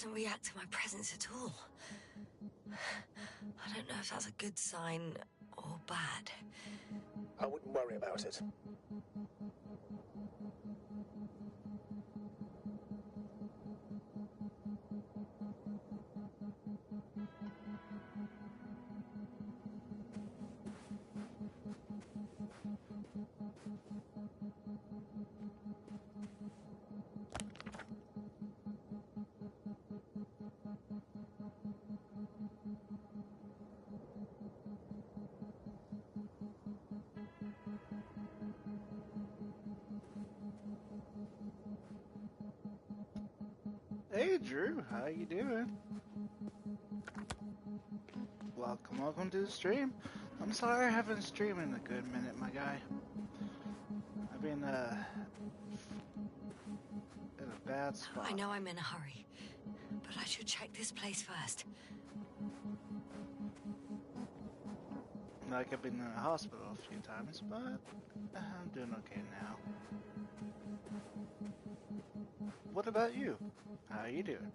doesn't react to my presence at all. I don't know if that's a good sign or bad. I wouldn't worry about it. Hey Drew, how you doing? Welcome to the stream. I'm sorry I haven't streamed in a good minute, my guy. I've been in a bad spot. I know I'm in a hurry, but I should check this place first. Like I've been in the hospital a few times, but I'm doing okay now. What about you? How are you doing?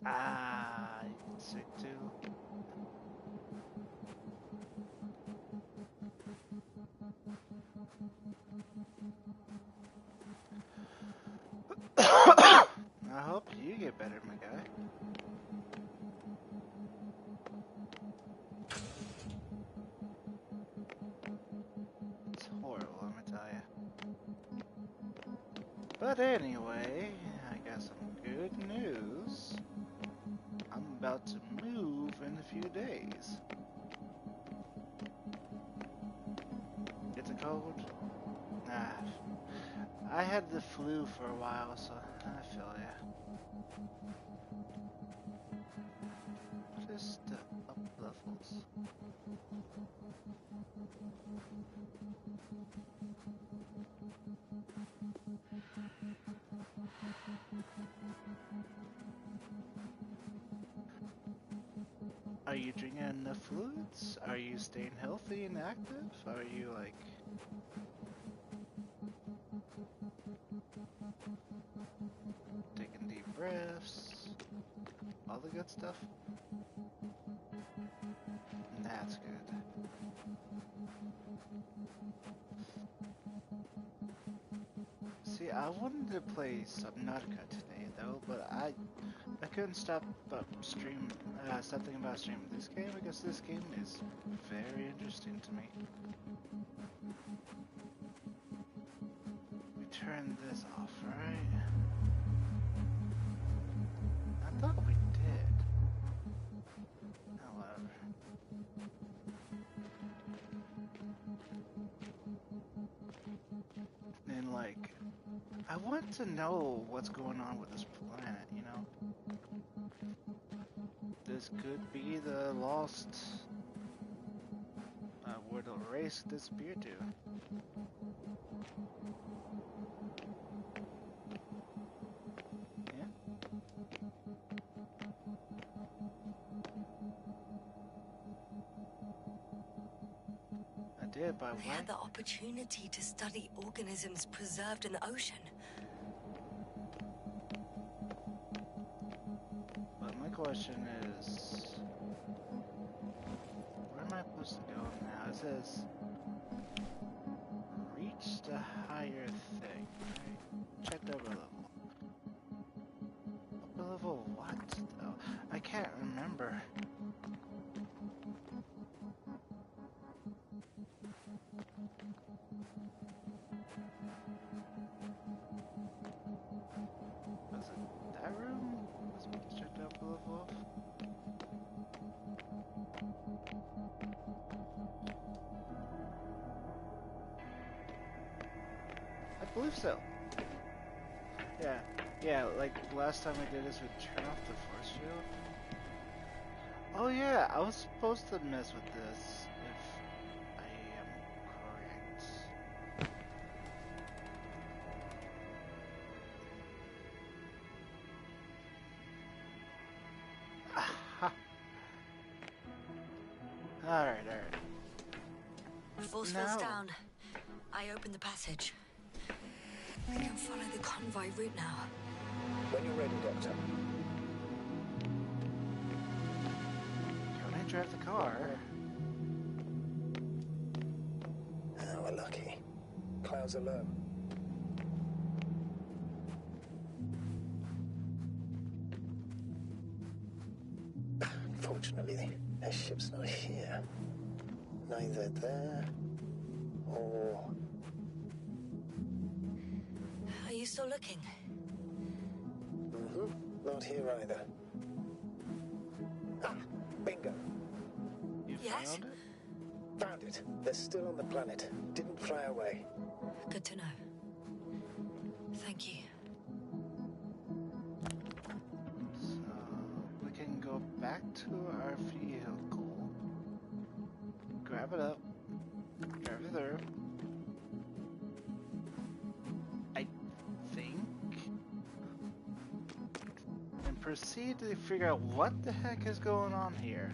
Ah, you're sick too. I hope you get better, my guy. It's horrible, let me tell you. But anyway, I got some good news. I'm about to move in a few days. It's a cold? Nah. I had the flu for a while, so I feel ya. Just up levels. Are you drinking enough fluids? Are you staying healthy and active? Are you like... taking deep breaths? All the good stuff? That's good. See, I wanted to play Subnautica today though, but I couldn't stop stop thinking about streaming this game because this game is very interesting to me. We turned this off, right? I thought we did. However. And like, I want to know what's going on with this planet, you know? This could be the lost where the race disappeared to. Yeah? I did, but They why? had the opportunity to study organisms preserved in the ocean. But my question is, where am I supposed to go now? It says, reach the higher thing, right? Check the upper level. Upper level what, though? I can't remember. Was it that room? Was supposed to check the upper level? I believe so. Yeah, like last time I did this, we turned off the force field. Oh yeah, I was supposed to mess with this, if I am correct. Aha! alright. Force No. field's down. I open the passage. We can follow the convoy route now. When you're ready, Doctor. Can I drive the car? Oh, we're lucky. Clouds are low. Unfortunately, their ship's not here. Neither there or... Are you still looking? Not here either. Ah, bingo. You Yes? found it? Found it. They're still on the planet. Didn't fly away. Good to know. Thank you. So, we can go back to our vehicle. Grab it up. Drive it through. I think. And proceed to figure out what the heck is going on here.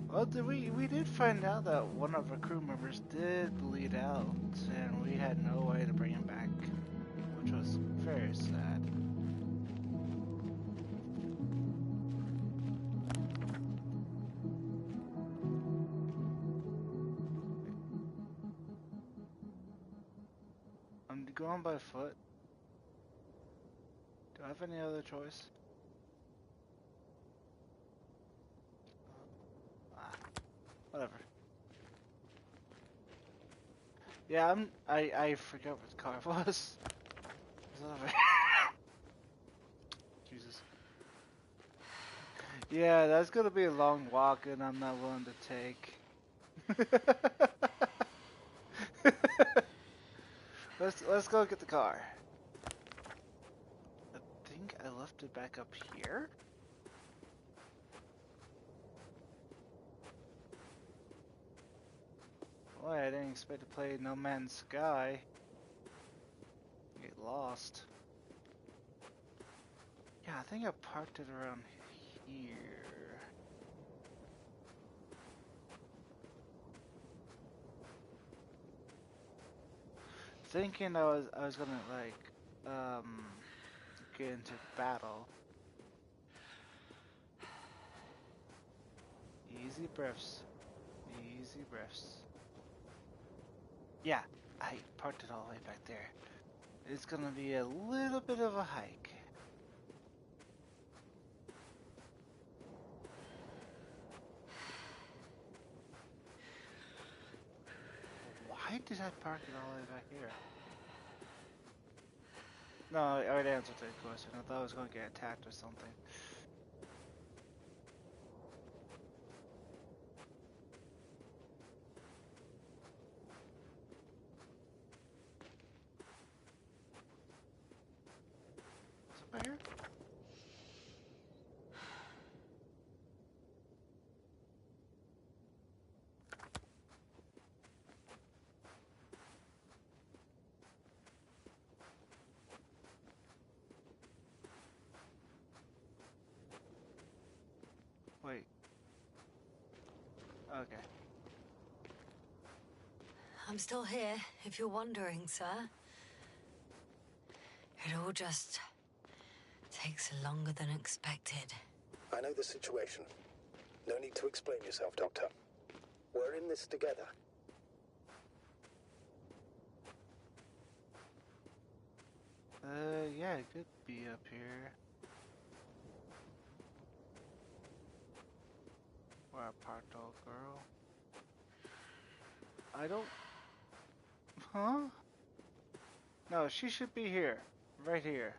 Well, we did find out that one of our crew members did bleed out, and we had no way to bring him back, which was very sad. I'm going by foot. Do I have any other choice? Whatever. Yeah, I forgot what the car was. Jesus. Yeah, that's gonna be a long walk, and I'm not willing to take. Let's go get the car. I think I left it back up here. Boy, I didn't expect to play No Man's Sky. Get lost. Yeah, I think I parked it around here. Thinking I was gonna like get into battle. Easy breaths. Easy breaths. Yeah, I parked it all the way back there. It's gonna be a little bit of a hike. Why did I park it all the way back here? No, I already answered that question. I thought I was gonna get attacked or something. Is it right here? Wait. Okay. I'm still here, if you're wondering, sir. It all just takes longer than expected. I know the situation. No need to explain yourself, Doctor. We're in this together. Yeah, it could be up here. Where I parked, old girl. I don't... Huh? No, she should be here. Right here.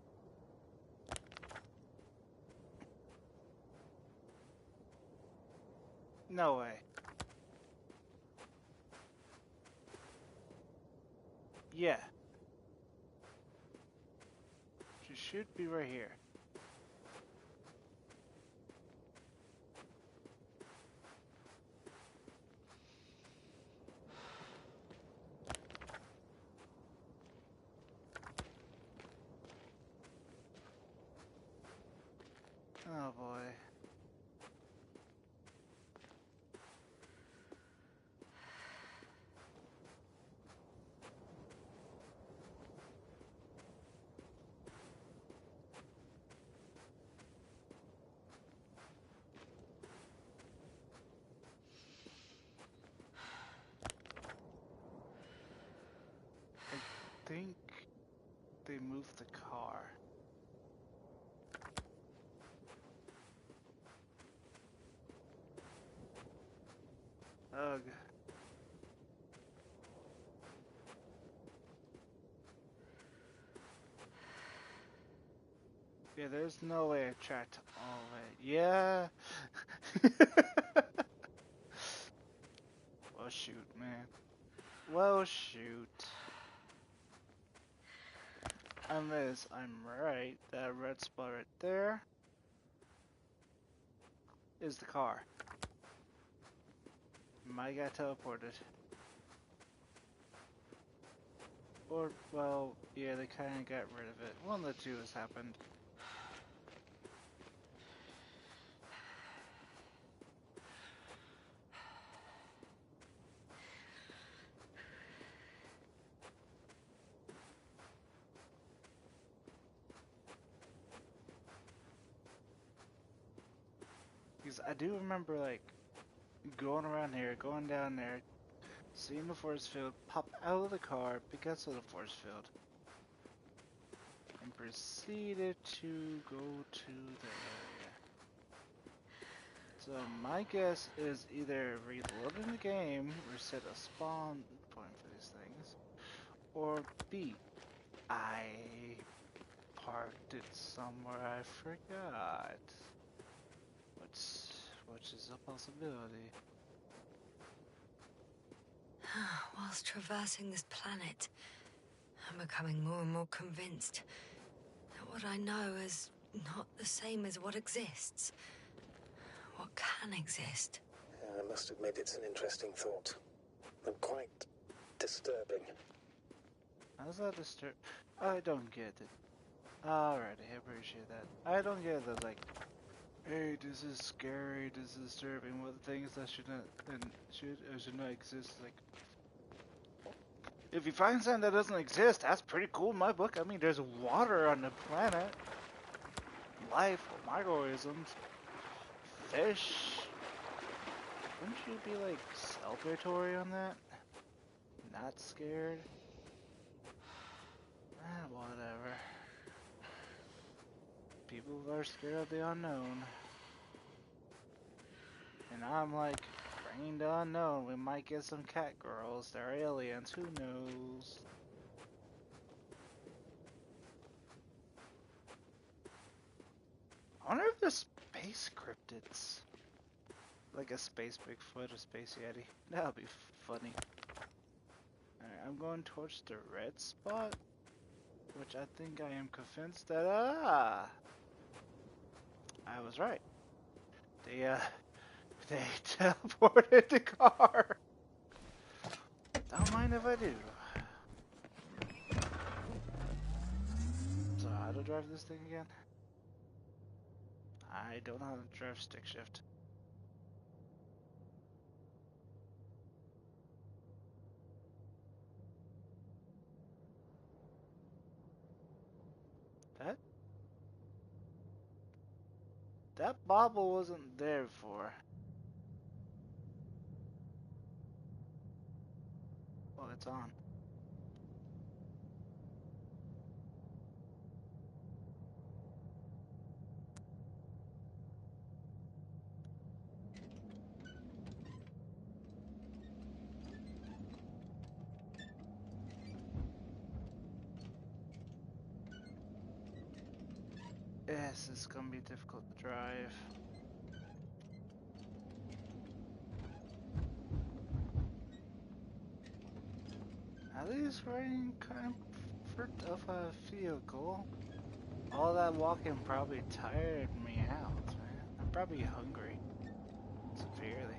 No way. Yeah. She should be right here. Oh boy. I think they moved the car. Ugh. Yeah, there's no way I tracked all of it. Yeah. Well, shoot, man. Well, shoot. Unless I'm right, that red spot right there is the car. Might got teleported. Or, well, yeah, they kind of got rid of it. One of the two has happened. Because I do remember, like, going around here, going down there, seeing the force field, pop out of the car because of the force field, and proceeded to go to the area. So my guess is either reloading the game, reset a spawn point for these things, or B, I parked it somewhere I forgot. Which is a possibility. Whilst traversing this planet, I'm becoming more and more convinced that what I know is not the same as what exists. What can exist. I must admit it's an interesting thought. And quite disturbing. How's that disturb? I don't get it. Alrighty, I appreciate that. I don't get that, like, hey, this is scary, this is disturbing, what things that should not and should or should not exist. Like, if you find something that doesn't exist, that's pretty cool in my book. I mean, there's water on the planet, life, microorganisms, fish. Wouldn't you be like celebratory on that? Not scared? Whatever. People are scared of the unknown. And I'm like, bringing the unknown. We might get some cat girls. They're aliens. Who knows? I wonder if there's space cryptids. Like a space Bigfoot or space Yeti. That would be funny. Alright, I'm going towards the red spot. Which I think I am convinced that, I was right. They teleported the car. Don't mind if I do. So how to drive this thing again? I don't know how to drive stick shift. That bobble wasn't there before. Well, it's on. Yes, it's gonna be difficult to drive. At least we're in comfort of a vehicle. All that walking probably tired me out, man. I'm probably hungry. Severely.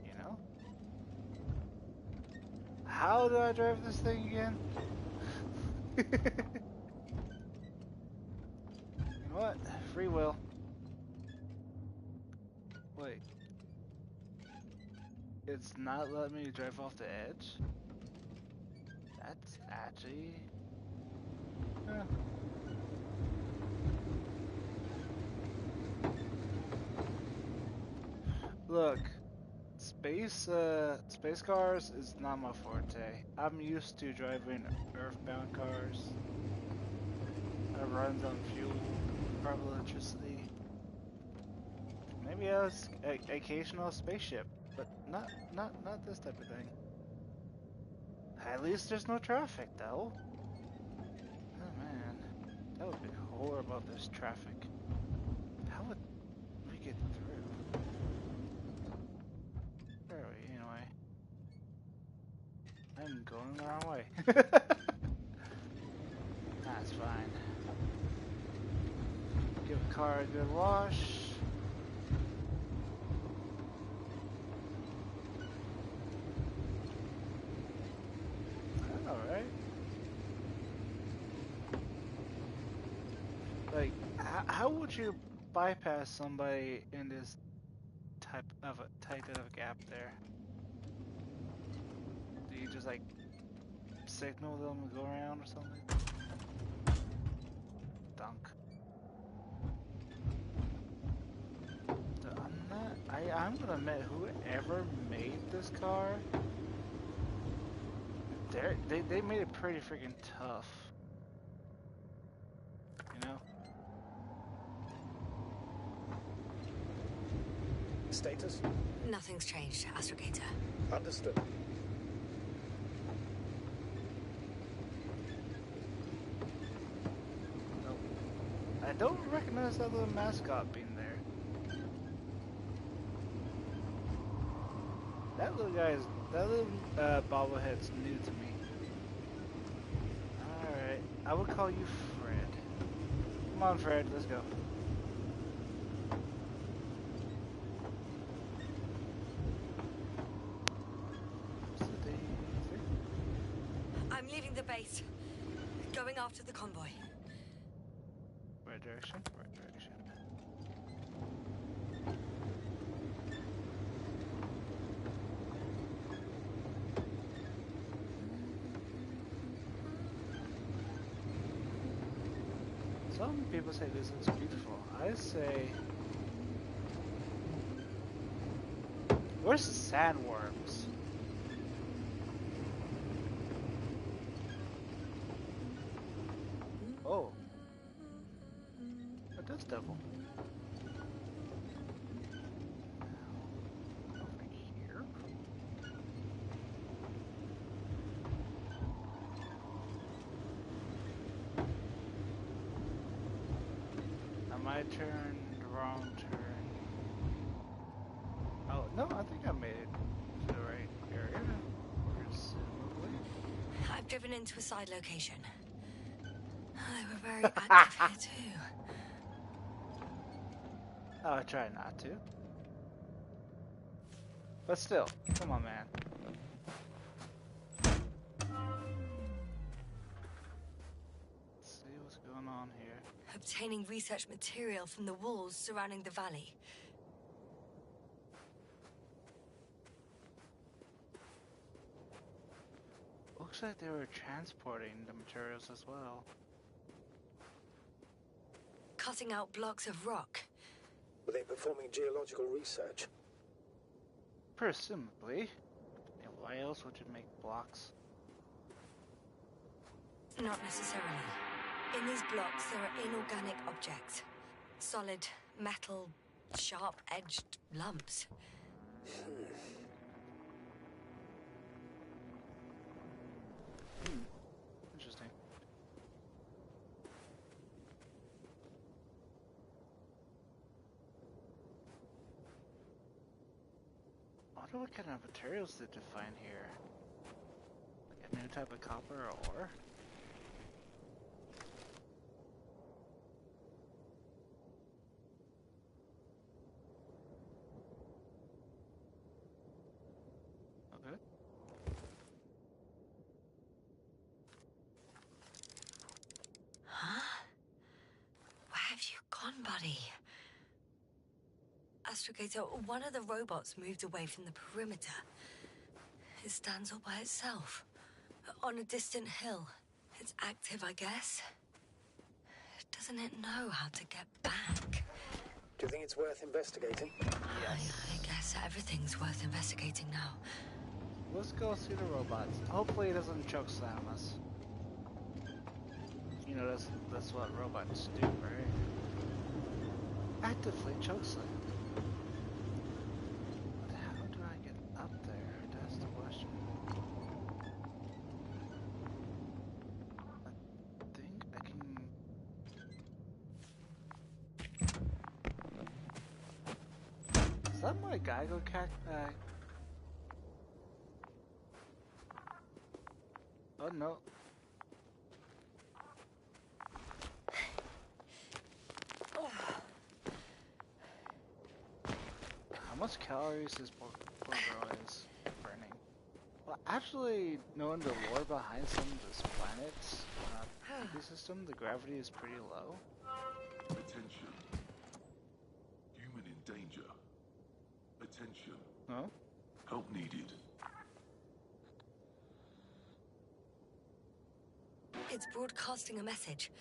You know? How do I drive this thing again? You know what? Free will. Wait. It's not letting me drive off the edge? That's actually... Huh. Look, space cars is not my forte. I'm used to driving earthbound cars. That runs on fuel, probably electricity. Maybe a occasional spaceship, but not this type of thing. At least there's no traffic, though. Oh man, that would be horrible if there's traffic. How would we get through? Where are we, anyway? I'm going the wrong way. That's fine. Give the car a good wash. Alright. Like, how would you bypass somebody in this type of a tight of a gap there? Do you just like signal them to go around or something? Dunk. I'm gonna admit, whoever made this car, they made it pretty freaking tough. You know? Status? Nothing's changed, Astrogator. Understood. No. I don't recognize that little mascot being there. That little bobblehead's new to me. Alright, I will call you Fred. Come on, Fred, let's go. I'm leaving the base. Going after the convoy. Right direction? Right direction. Some people say this looks beautiful. I say... Where's the sandworms? Oh. What this devil? Over here? Am I turned wrong turn? Oh, no, I think I made it to the right area. Presumably. I've driven into a side location. They were very active here too. Oh, I try not to. But still, come on, man. Let's see what's going on here. Obtaining research material from the walls surrounding the valley. Looks like they were transporting the materials as well. Cutting out blocks of rock. Were they performing geological research? Presumably. And why else would you make blocks? Not necessarily. In these blocks, there are inorganic objects. Solid, metal, sharp-edged lumps. Interesting. I wonder what kind of materials did you find here? Like a new type of copper or ore? Okay. Astrogator, one of the robots moved away from the perimeter. It stands all by itself, on a distant hill. It's active, I guess. Doesn't it know how to get back? Do you think it's worth investigating? Yes. I guess everything's worth investigating now. Let's go see the robots. Hopefully it doesn't choke slam us. You know, that's what robots do, right? Actively choke slam. But how do I get up there? That's the question. I think I can... Is that my Geigo cat? Oh no. How much calories is poor girl is burning? Well, actually, knowing the lore behind some of this planet's ecosystem, the gravity is pretty low. Attention. Human in danger. Attention. No? Help needed. It's broadcasting a message.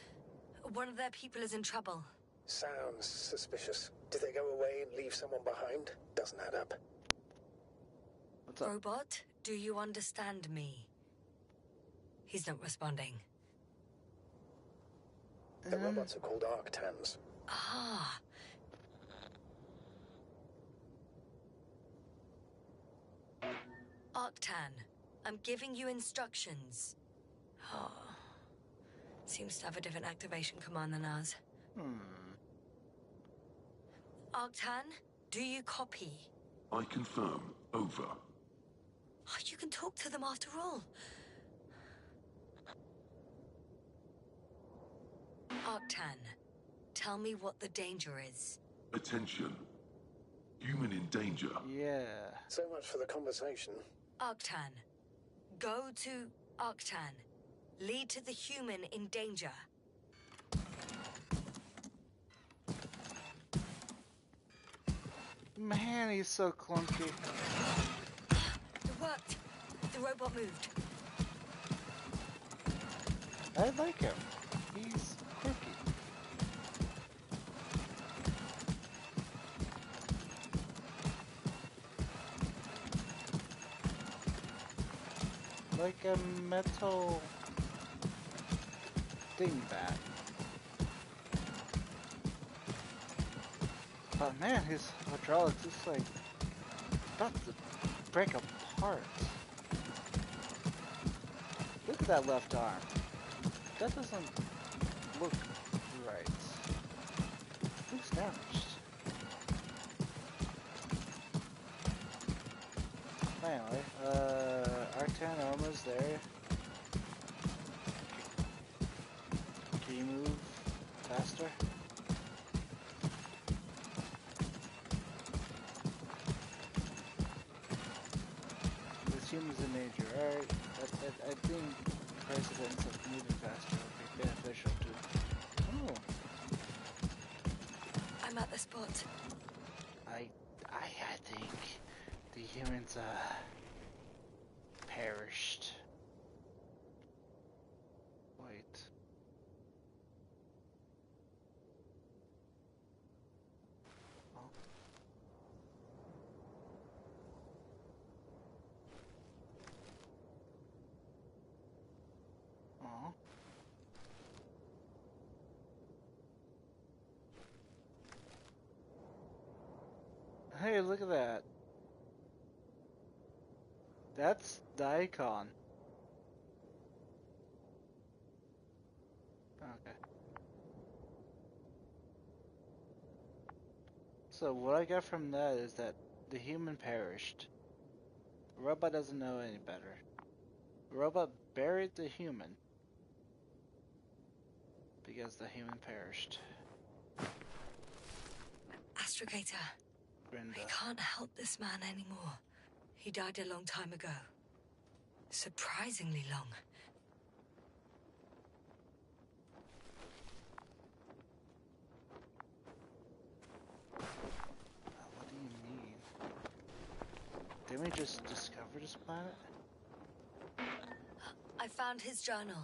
One of their people is in trouble. Sounds suspicious. Did they go away and leave someone behind? Doesn't add up. What's up? Robot, do you understand me? He's not responding. The robots are called Arctans. Ah. Arctan, I'm giving you instructions. Oh. Seems to have a different activation command than ours. Arctan, do you copy? I confirm. Over. Oh, you can talk to them after all. Arctan, tell me what the danger is. Attention. Human in danger. Yeah. So much for the conversation. Arctan, go to Arctan. Lead to the human in danger. Man, he's so clunky. It worked. The robot moved. I like him. He's quirky. Like a metal dingbat. But man, his hydraulics is like about to break apart. Look at that left arm. That doesn't look right. Looks damaged. Anyway, Arctan armor's there. Can you move faster? This human's in danger. Alright, I think precedence of moving faster would be beneficial to... Oh, I'm at the spot. I think the humans, perished. Wait. Oh. Oh. Hey, look at that. That's the icon. Okay. So what I got from that is that the human perished. The robot doesn't know any better. The robot buried the human because the human perished. Astrogator, Brenda. I can't help this man anymore. He died a long time ago. Surprisingly long. What Regis planet? I found his journal.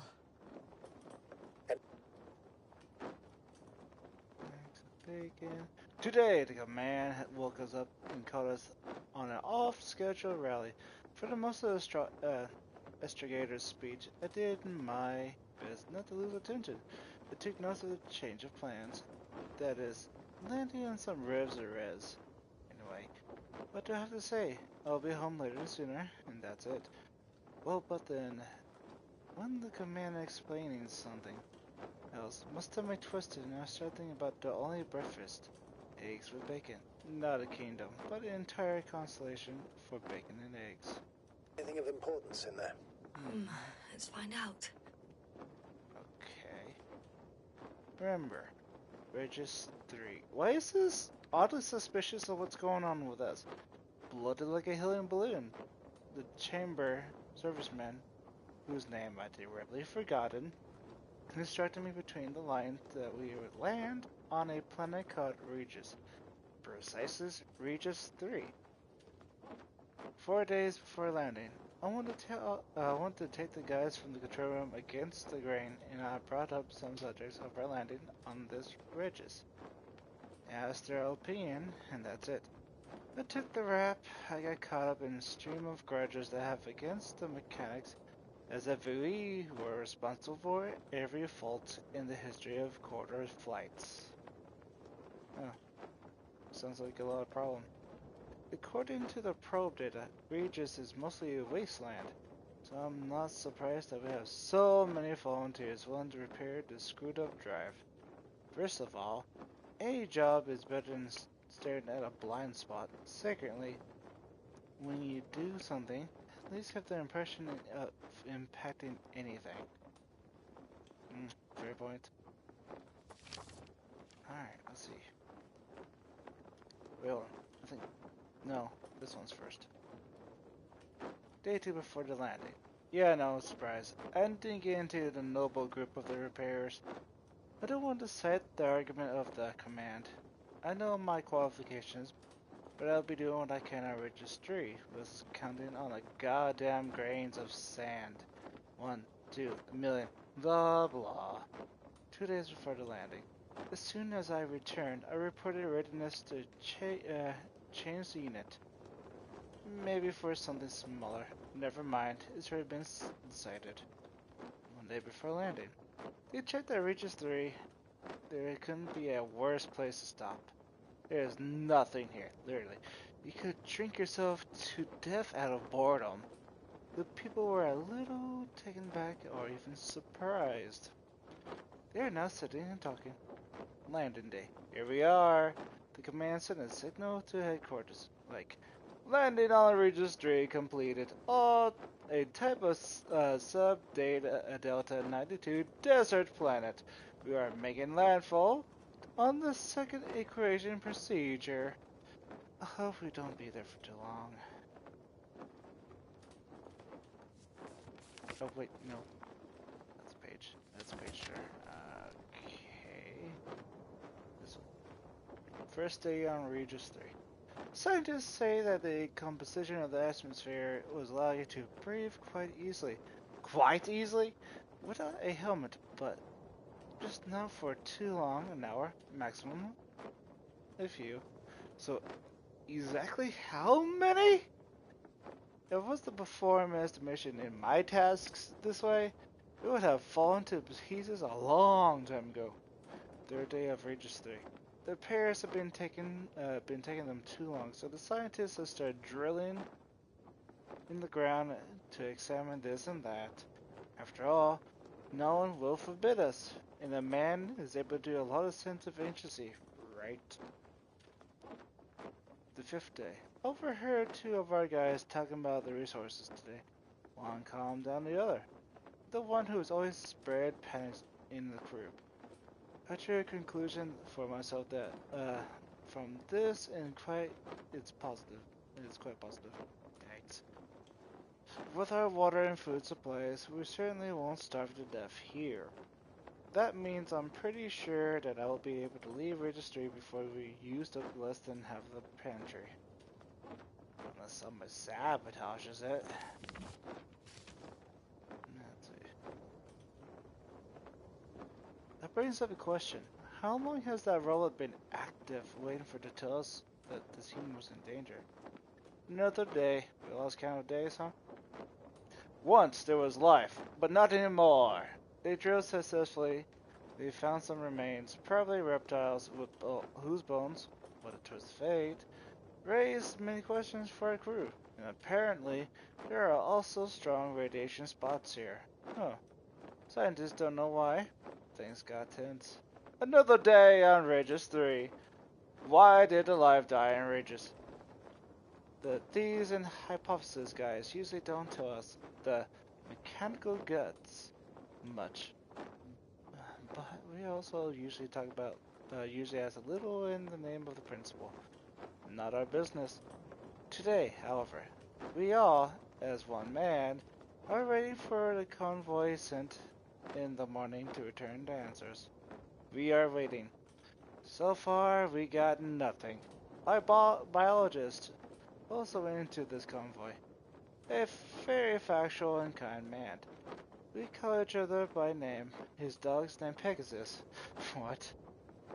Bacon. Today, the command woke us up and called us on an off-schedule rally. For the most of the Astrogator's speech, I did my best not to lose attention. I took notes of the change of plans. That is, landing on some revs or res. Anyway, what do I have to say? I'll be home later sooner, and that's it. Well, but then, when the command explaining something else, my stomach twisted and I started thinking about the only breakfast. Eggs with bacon. Not a kingdom, but an entire constellation for bacon and eggs. Anything of importance in there? Let's find out. Okay. Remember, Regis 3. Why is this oddly suspicious of what's going on with us? Bloated like a helium balloon. The chamber serviceman, whose name I deliberately forgotten, instructed me between the lines that we would land on a planet called Regis. Precisely Regis 3. 4 days before landing, I wanted to take the guys from the control room against the grain, and I brought up some subjects of our landing on this Regis. Asked their opinion, and that's it. I took the rap. I got caught up in a stream of grudges that have against the mechanics, as if we were responsible for every fault in the history of quarter flights. Oh, sounds like a lot of problem. According to the probe data, Regis is mostly a wasteland, so I'm not surprised that we have so many volunteers willing to repair the screwed up drive. First of all, any job is better than staring at a blind spot. Secondly, when you do something, at least have the impression of impacting anything. Fair point. Alright, let's see. Well, I think... No, this one's first. Day 2 before the landing. Yeah, no, surprise. I didn't get into the noble group of the repairers. I don't want to cite the argument of the command. I know my qualifications, but I'll be doing what I can at registry, with counting on the goddamn grains of sand. 1, 2, a million, blah blah. 2 days before the landing. As soon as I returned, I reported readiness to change the unit. Maybe for something smaller. Never mind, it's already been decided. 1 day before landing. They checked that Regis 3. There couldn't be a worse place to stop. There's nothing here, literally. You could drink yourself to death out of boredom. The people were a little taken back or even surprised. They are now sitting and talking. Landing day. Here we are. The command sent a signal to headquarters, like, landing on Regis 3 completed. Oh, a type of Delta 92 desert planet. We are making landfall on the second equation procedure. I hope we don't be there for too long. Oh wait, no. That's page there. Okay. This one. First day on Regis 3. Scientists say that the composition of the atmosphere was allowing you to breathe quite easily. Quite easily? Without a helmet, but just not for too long, an hour maximum. A few. So, exactly how many? If it was to perform an estimation in my tasks this way, it would have fallen to pieces a long time ago. Third day of Regis 3. The repairs have been taking them too long, so the scientists have started drilling in the ground to examine this and that. After all, no one will forbid us, and a man is able to do a lot of sense of agency, right? The 5th day. Overheard 2 of our guys talking about the resources today. One calmed down the other. The one who is always spread panics in the crew. I drew a conclusion for myself that, from this and it's positive. It's quite positive. Thanks. With our water and food supplies, we certainly won't starve to death here. That means I'm pretty sure that I will be able to leave registry before we used up less than half the pantry. Unless somebody sabotages it. Let's see. That brings up a question. How long has that robot been active, waiting for to tell us that this human was in danger? Another day. We lost count of days, huh? Once there was life, but not anymore. They drilled successfully. They found some remains, probably reptiles with whose bones, what a twist of fate, raised many questions for our crew. And apparently, there are also strong radiation spots here. Huh. Scientists don't know why. Things got tense. Another day on Regis 3. Why did the life die in Regis? The thieves and hypothesis guys usually don't tell us the mechanical guts much. But we also usually talk about, usually as a little in the name of the principal. Not our business. Today, however, we all, as one man, are waiting for the convoy sent in the morning to return the answers. We are waiting. So far, we got nothing. Our biologist also went into this convoy. A very factual and kind man. We call each other by name. His dog's named Pegasus. What?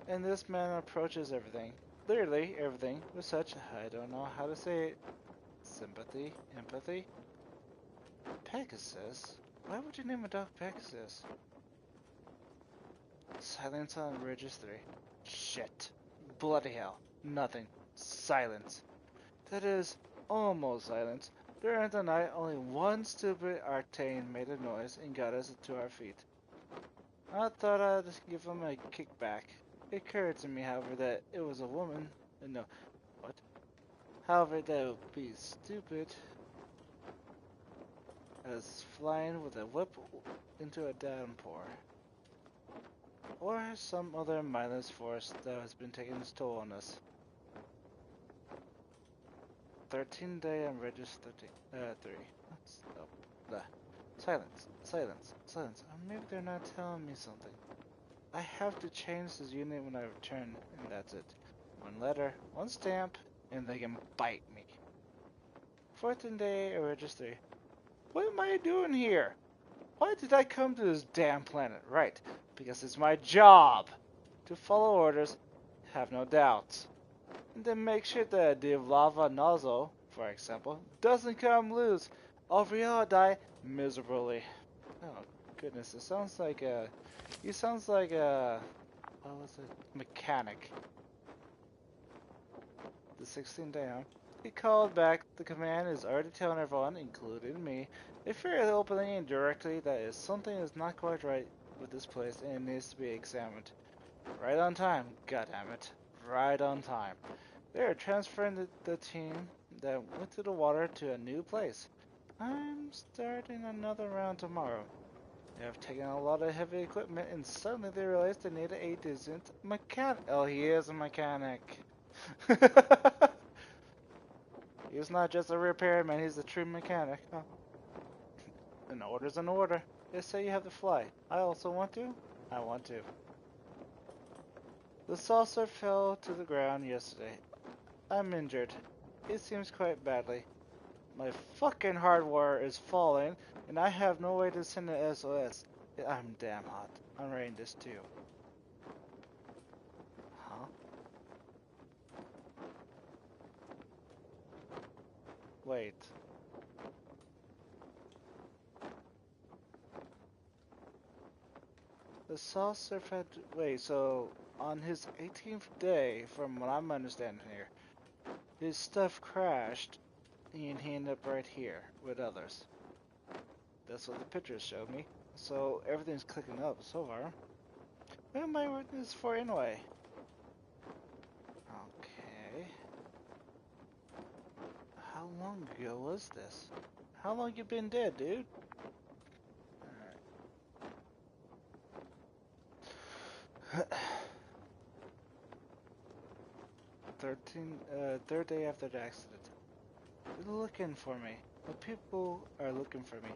And this man approaches everything, literally everything, with such, I don't know how to say it, sympathy, empathy. Pegasus? Why would you name a dog Pegasus? Silence on registry. Shit. Bloody hell. Nothing. Silence. That is, almost silence. During the night, only one stupid arcane made a noise and got us to our feet. I thought I'd just give him a kickback. It occurred to me, however, that it was a woman. No, what? However, that would be stupid as flying with a whip into a downpour. Or some other mindless force that has been taking its toll on us. 13-day on register 3. Silence, silence, silence. Or maybe they're not telling me something. I have to change this unit when I return, and that's it. One letter, one stamp, and they can bite me. 14th day on register 3. What am I doing here? Why did I come to this damn planet? Right, because it's my job to follow orders, have no doubts. And then make sure that the lava nozzle, for example, doesn't come loose, or we all die miserably. Oh goodness, it sounds like a... He sounds like a... What was it? Mechanic. The 16th day, huh? He called back. The command is already telling everyone, including me, fairly openly and directly that something is not quite right with this place and it needs to be examined. Right on time, goddammit. Right on time. They are transferring the team that went to the water to a new place. I'm starting another round tomorrow. They have taken a lot of heavy equipment and suddenly they realize they need a decent mechanic. Oh, he is a mechanic. He's not just a repairman, he's a true mechanic. Huh. An order's an order. They say you have to fly. I also want to. I want to. The saucer fell to the ground yesterday. I'm injured. It seems quite badly. My fucking hardware is falling, and I have no way to send an SOS. I'm damn hot. I'm rating this too. Huh? Wait. The saucer fed... Wait, so on his 18th day, from what I'm understanding here, his stuff crashed, and he ended up right here with others. That's what the pictures showed me. So everything's clicking up so far. What am I writing this for anyway? Okay. How long ago was this? How long you been dead, dude? Alright. 3rd day after the accident. They're looking for me. The people are looking for me.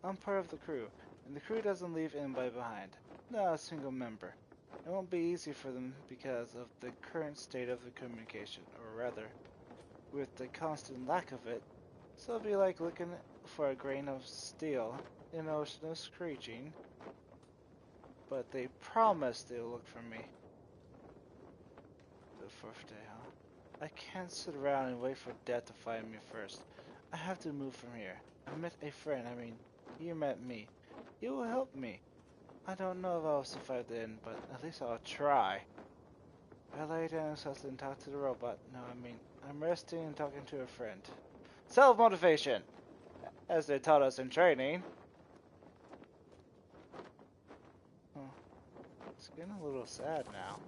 I'm part of the crew, and the crew doesn't leave anybody behind. Not a single member. It won't be easy for them because of the current state of the communication, or rather, with the constant lack of it, So it'd be like looking for a grain of steel in an ocean of screeching. But they promised they'll look for me. The fourth day, huh? I can't sit around and wait for death to find me first. I have to move from here. I met a friend, you met me. You will help me. I don't know if I'll survive the end, but at least I'll try. I lay down exhausted and talk to the robot. No, I'm resting and talking to a friend. Self-motivation! As they taught us in training. Oh, it's getting a little sad now.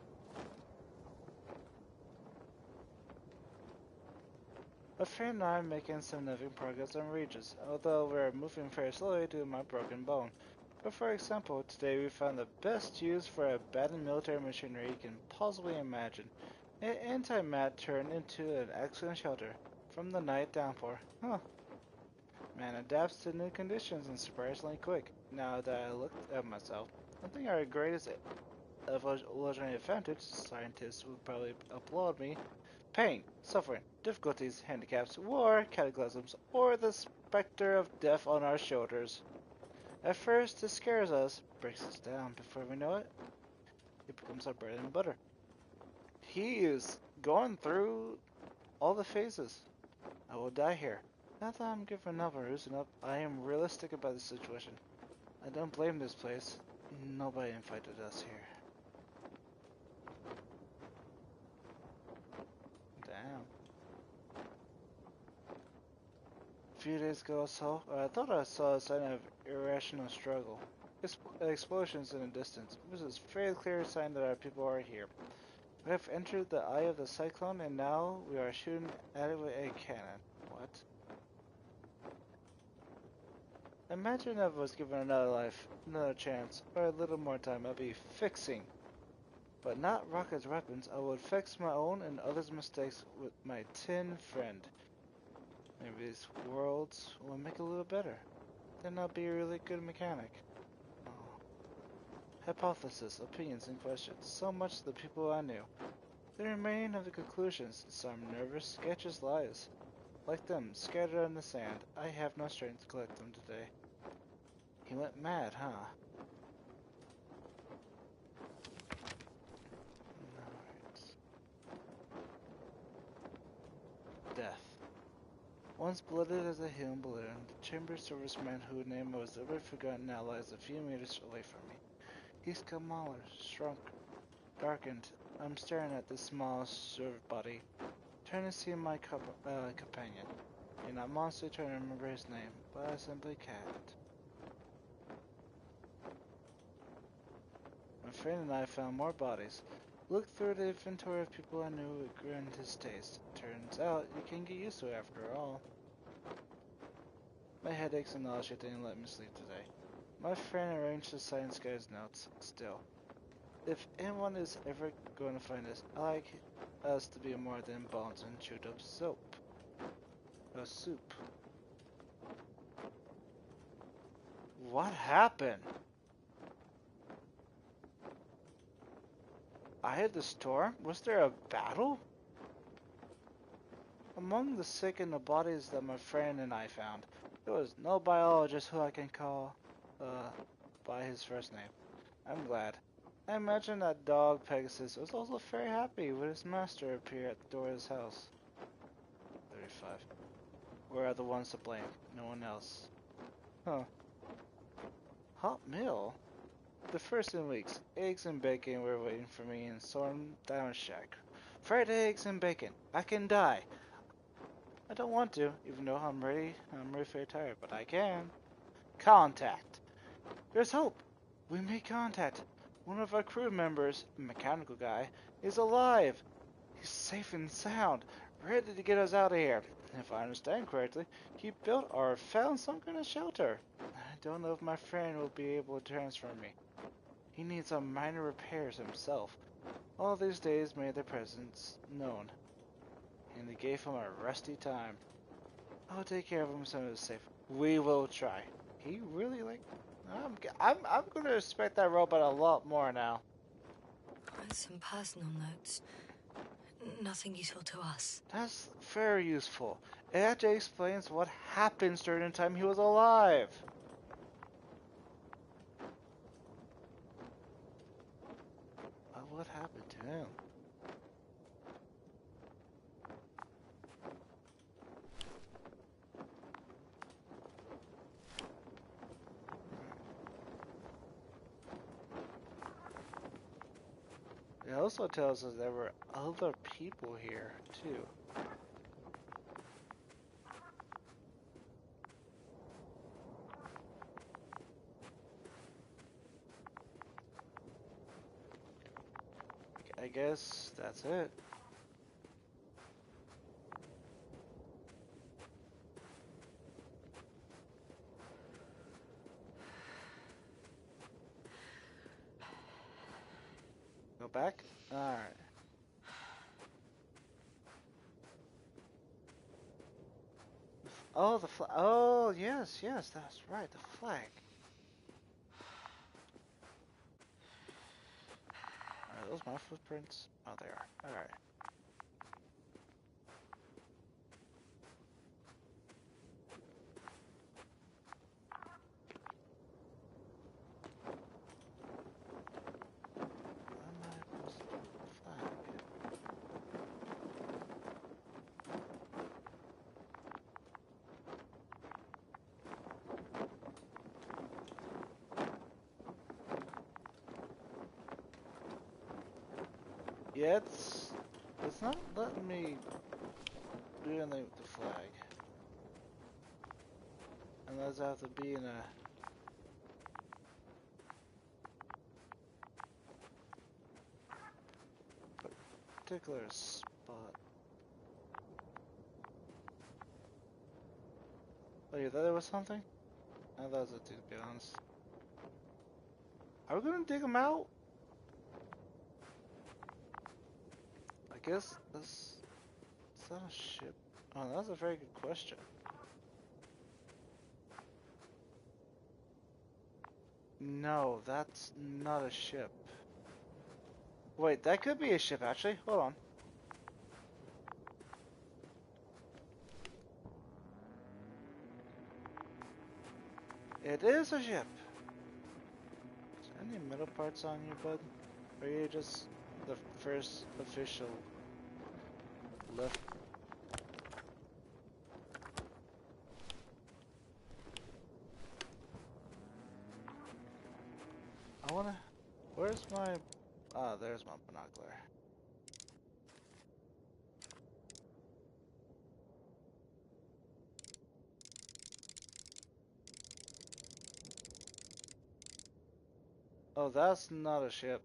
A friend and I are making significant progress on Regis, although we're moving very slowly due to my broken bone. But for example, today we found the best use for abandoned military machinery you can possibly imagine. An anti-mat turned into an excellent shelter from the night downpour. Huh. Man adapts to new conditions and surprisingly quick. Now that I looked at myself, I think our greatest evolutionary advantage, scientists would probably applaud me, pain, suffering, difficulties, handicaps, war, cataclysms, or the specter of death on our shoulders. At first, it scares us, breaks us down. Before we know it, it becomes our bread and butter. He is going through all the phases. I will die here. Not that I'm giving up or losing up, I am realistic about the situation. I don't blame this place. Nobody invited us here. Damn. A few days ago I thought I saw a sign of irrational struggle. Explosions in the distance. It was a very clear sign that our people are here. We have entered the eye of the cyclone and now we are shooting at it with a cannon. What? Imagine if I was given another life, another chance, or a little more time, I'd be fixing. But not rockets weapons, I would fix my own and others' mistakes with my tin friend. Maybe these worlds will make it a little better. Then I'll be a really good mechanic. Oh. Hypothesis, opinions, and questions. So much the people I knew. The remaining of the conclusions, some nervous sketches lies. Like them, scattered on the sand. I have no strength to collect them today. He went mad, huh? Alright. Death. Once blooded as a human balloon, the chamber serviceman whose name was ever forgotten now lies a few meters away from me. He's smaller, shrunk, darkened. I'm staring at this small, served body, trying to see my companion. And I'm honestly trying to remember his name, but I simply can't. My friend and I found more bodies. Looked through the inventory of people I knew who grew into his taste. Turns out you can get used to it after all. My headaches and nausea didn't let me sleep today. My friend arranged the science guy's notes. Still, if anyone is ever going to find us, I like us to be more than bones and chewed up soap. Soup. What happened? I had the storm? Was there a battle? Among the sick and the bodies that my friend and I found, there was no biologist who I can call by his first name. I'm glad. I imagine that dog Pegasus was also very happy when his master appeared at the door of his house. 35. We're the ones to blame, no one else. Huh. Hot meal? The first in weeks, eggs and bacon were waiting for me in Storm Down Shack. Fried eggs and bacon. I can die. I don't want to, even though I'm really very tired, but I can. Contact. There's hope. We made contact. One of our crew members, a mechanical guy, is alive. He's safe and sound, ready to get us out of here. If I understand correctly, he built or found some kind of shelter. I don't know if my friend will be able to transfer me. He needs some minor repairs himself. All these days made their presence known, and they gave him a rusty time. I'll take care of him so he's safe. We will try. He really I'm gonna respect that robot a lot more now. Some personal notes. Nothing useful to us. That's very useful. It actually explains what happens during the time he was alive. What happened to him? It also tells us there were other people here, too. I guess that's it. Go back? Alright. Oh, the flag. Oh, yes, yes, that's right, the flag. Are those my footprints? Oh, they are. Alright. Why am I supposed to do the flag? Yeah, it's not letting me do anything with the flag. Unless I have to be in a particular spot. Oh, you thought there was something? I thought it was a dude, to be honest. Are we gonna dig them out? I guess that's... Is that a ship? Oh, that's a very good question. No, that's not a ship. Wait, that could be a ship, actually. Hold on. It is a ship. Is there any metal parts on you, bud? Or are you just the first official left? I wanna... Where's my... Ah, there's my binocular. Oh, that's not a ship.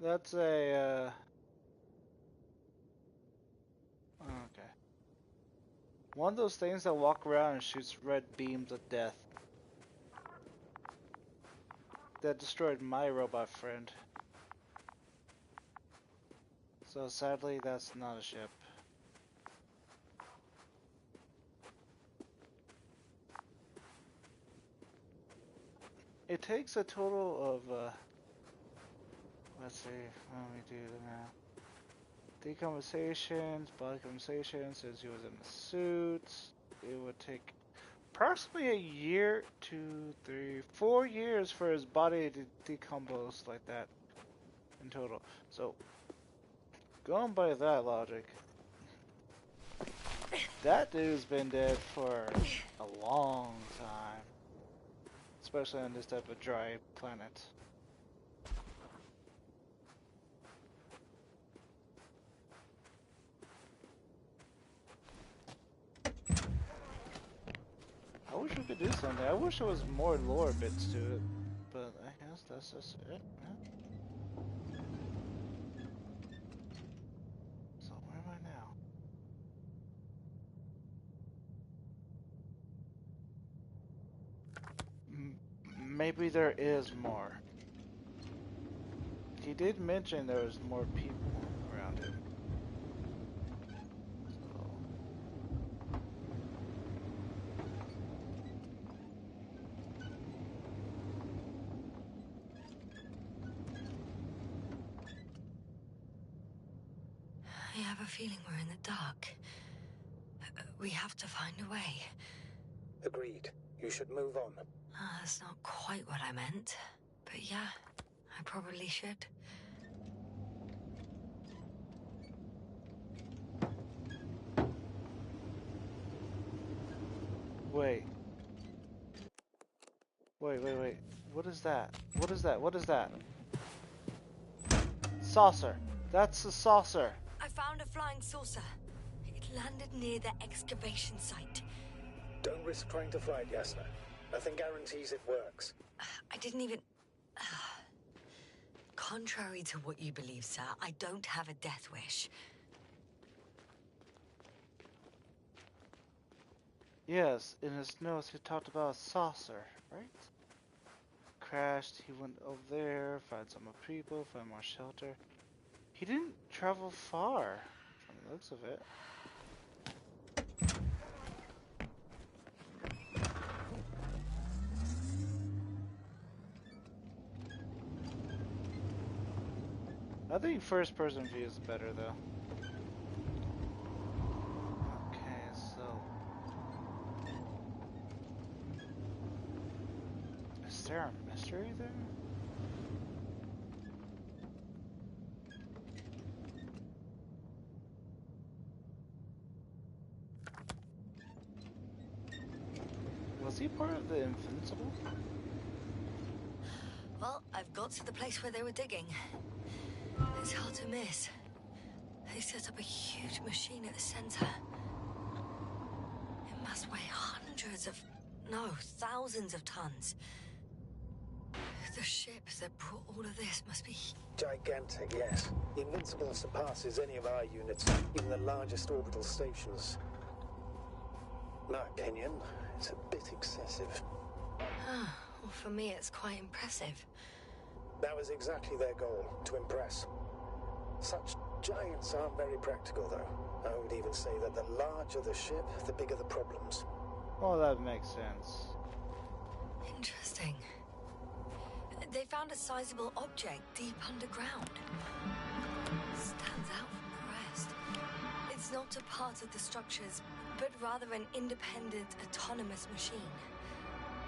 That's a, okay. One of those things that walk around and shoots red beams of death. That destroyed my robot friend. So sadly, that's not a ship. It takes a total of, let's see, let me do the math. Decompensations, body compensation, since he was in the suit, it would take approximately a year, 2, 3, 4 years for his body to decompose like that in total. So, going by that logic, that dude's been dead for a long time, especially on this type of dry planet. I wish we could do something. I wish there was more lore bits to it, but I guess that's just it. Yeah. So where am I now? Maybe there is more. He did mention there was more people around him. So. I have a feeling we're in the dark. We have to find a way. Agreed. You should move on. That's not quite what I meant. But yeah, I probably should. Wait. Wait. What is that? What is that? What is that? Saucer. That's a saucer. I found a flying saucer. It landed near the excavation site. Don't risk trying to fly it, Yasna. Nothing guarantees it works. I didn't even... Contrary to what you believe, sir, I don't have a death wish. Yes, in his notes he talked about a saucer, right? Crashed, he went over there, find some more people, find more shelter. He didn't travel far, from the looks of it. I think first person view is better though. Okay, so... Is there a mystery there? Was he part of the Invincible? Well, I've got to the place where they were digging. It's hard to miss. They set up a huge machine at the center. It must weigh hundreds of... no, thousands of tons. The ship that brought all of this must be... Gigantic, yes. The Invincible surpasses any of our units, even the largest orbital stations. In my opinion, it's a bit excessive. Well, for me, it's quite impressive. That was exactly their goal, to impress. Such giants aren't very practical, though. I would even say that the larger the ship, the bigger the problems. Well, that makes sense. Interesting. They found a sizable object deep underground. Stands out from the rest. It's not a part of the structures, but rather an independent, autonomous machine.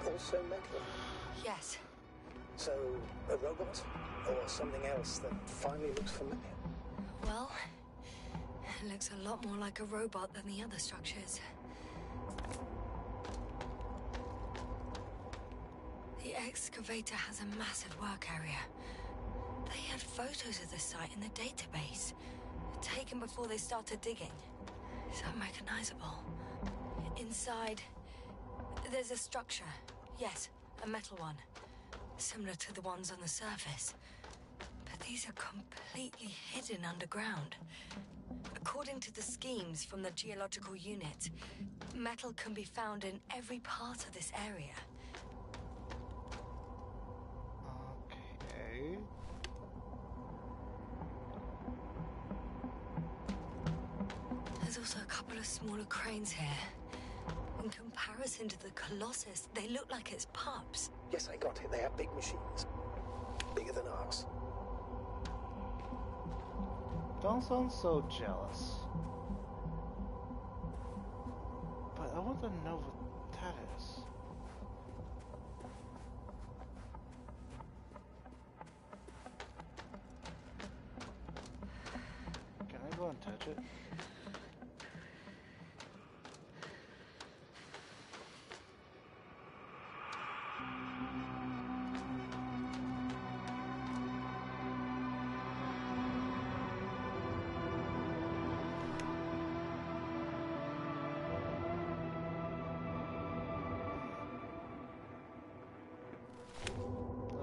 Also metal. Yes. So, a robot? Or something else that finally looks familiar? Well, it looks a lot more like a robot than the other structures. The excavator has a massive work area. They had photos of the site in the database, taken before they started digging. It's unrecognizable. Inside, there's a structure. Yes, a metal one. Similar to the ones on the surface. But these are completely hidden underground. According to the schemes from the geological unit, metal can be found in every part of this area. Okay. There's also a couple of smaller cranes here. In comparison to the Colossus, they look like it's pups. Yes, I got it. They have big machines. Bigger than ours. Don't sound so jealous. But I want to know what that is. Can I go and touch it?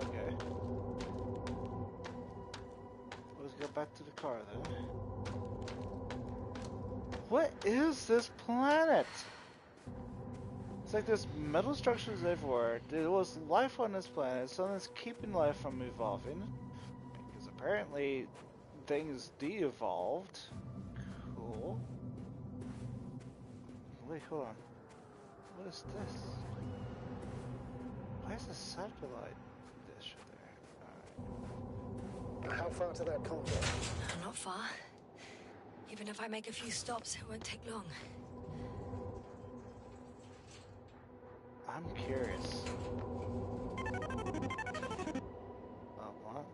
Okay. Let's go back to the car then. What is this planet? It's like there's metal structures everywhere. There was life on this planet, so it's keeping life from evolving. Because apparently things de-evolved. Cool. Wait, hold on. What is this? Why is the satellite dish there? How far to that contract? Not far. Even if I make a few stops, it won't take long. I'm curious. What?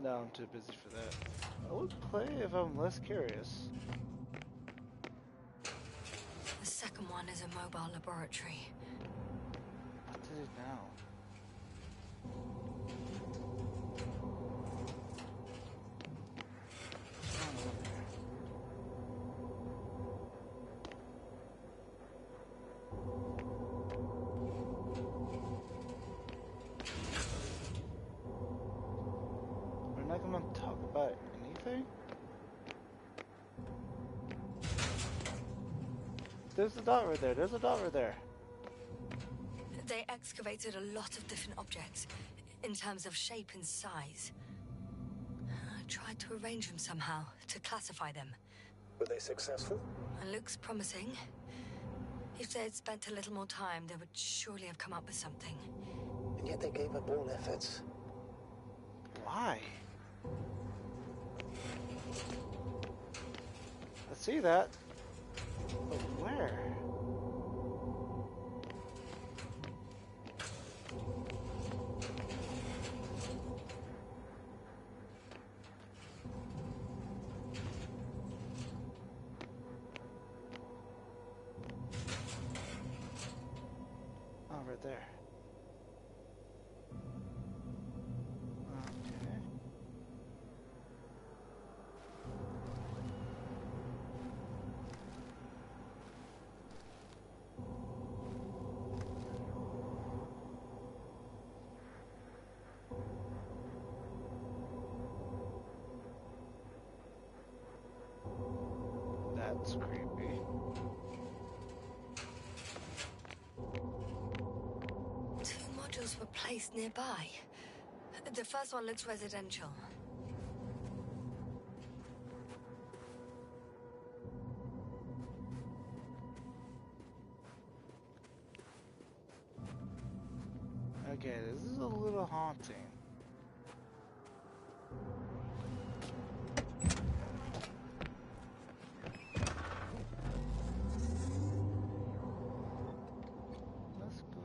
No, I'm too busy for that. I would play if I'm less curious. The second one is a mobile laboratory. What did it now? We're not gonna talk about anything? There's a dot right there. There's a dot right there. They excavated a lot of different objects, in terms of shape and size. I tried to arrange them somehow, to classify them. Were they successful? It looks promising. If they had spent a little more time, they would surely have come up with something. And yet they gave up all efforts. Why? I see that. But where? Oh, right there. Okay. That's creepy. Two modules were placed nearby. The first one looks residential. Okay, this is a little haunting. Let's go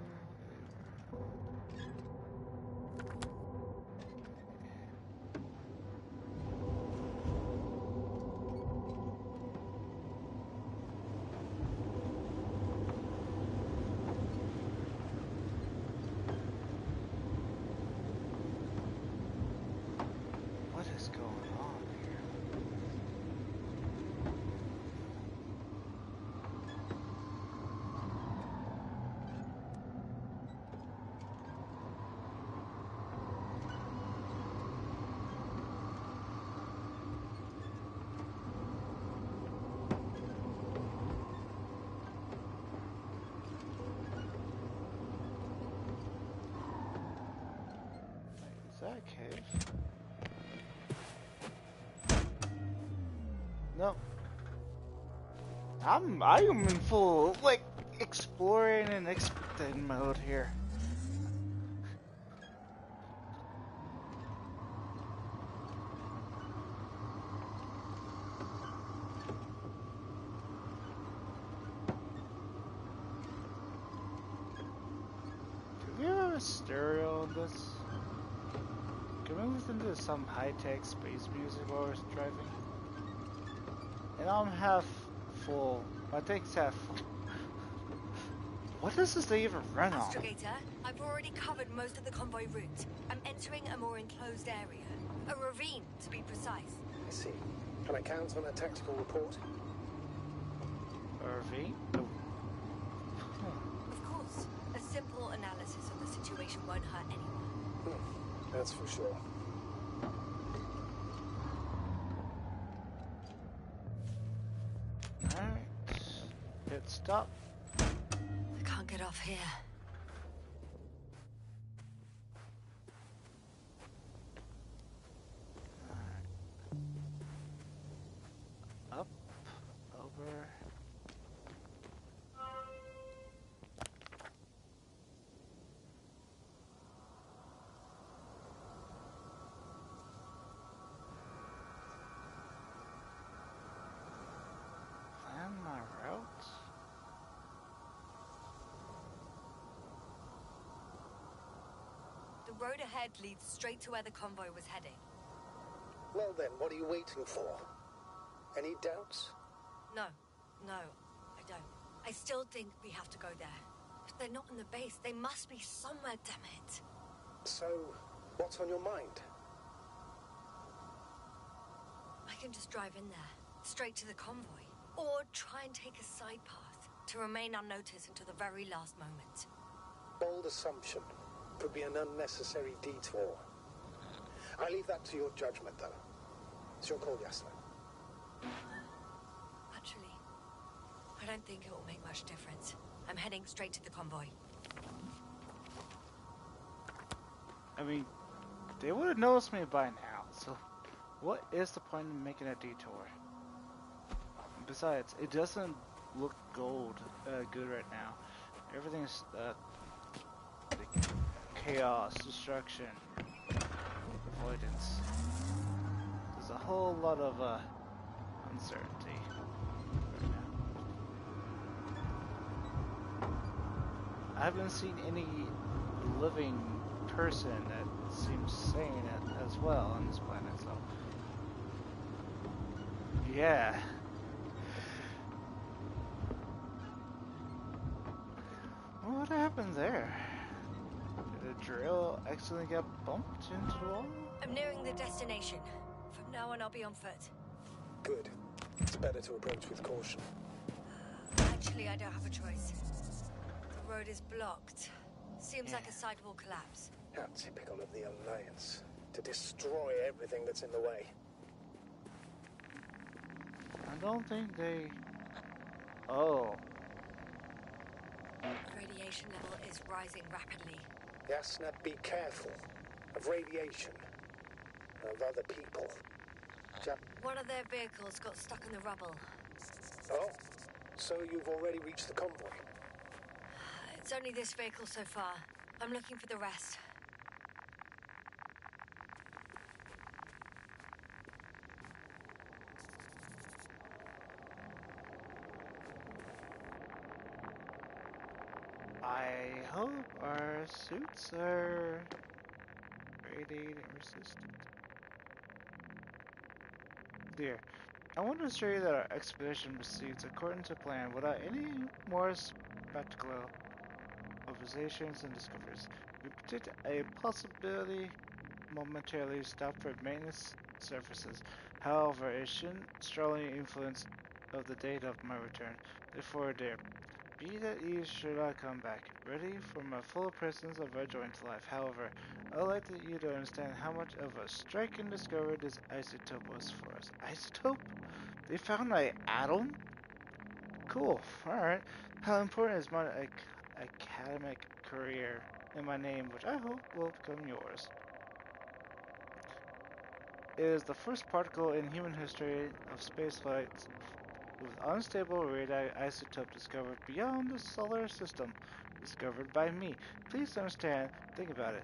What is going on here? Wait, is that a cave? No. I am in full like exploring and expecting mode here. Do we have a stereo on this? Can we listen to some high-tech space music while we're driving? And I'm half full. My tank's half full. What does this thing even run on? Astrogator, I've already covered most of the convoy route. I'm entering a more enclosed area. A ravine, to be precise. I see. Can I count on a tactical report? RV? Of course. A simple analysis of the situation won't hurt anyone. That's for sure. Alright. Hit stop. I can't get off here. Up. road ahead leads straight to where the convoy was heading. Well then, what are you waiting for? Any doubts? No, I don't. I still think we have to go there. If they're not in the base, they must be somewhere, damn it. So, what's on your mind? I can just drive in there, straight to the convoy. Or try and take a side path, to remain unnoticed until the very last moment. Bold assumption. Could be an unnecessary detour. I leave that to your judgment, though. It's your call, Yasna. Actually, I don't think it will make much difference. I'm heading straight to the convoy. I mean, they would have noticed me by now, so what is the point in making a detour? Besides, it doesn't look good right now. Everything's chaos, destruction, avoidance. There's a whole lot of uncertainty right now. I haven't seen any living person that seems sane as well on this planet, so yeah. What happened there? Did a drill accidentally get bumped into the wall? I'm nearing the destination. From now on, I'll be on foot. Good. It's better to approach with caution. Actually, I don't have a choice. The road is blocked. Seems like a sidewall collapse. How typical of the Alliance. To destroy everything that's in the way. I don't think they... Oh. Radiation level is rising rapidly. Yasna, be careful. Of radiation. Of other people. One of their vehicles got stuck in the rubble. Oh, so you've already reached the convoy? It's only this vehicle so far. I'm looking for the rest. I hope our suits are radiation resistant. Dear, I want to assure you that our expedition proceeds according to plan without any more spectacular observations and discoveries. We predict a possibility momentarily stopped for maintenance services. However, it shouldn't strongly influence of the date of my return. Therefore, dear, be at ease should I come back, ready for my full presence of rejoined life. However, I would like you to understand how much of a striking discovery this isotope was for us. Isotope? They found an atom? Cool, alright. How important is my academic career in my name, which I hope will become yours. It is the first particle in human history of spaceflight with unstable radioactive isotope discovered beyond the solar system. Discovered by me. Please understand, think about it.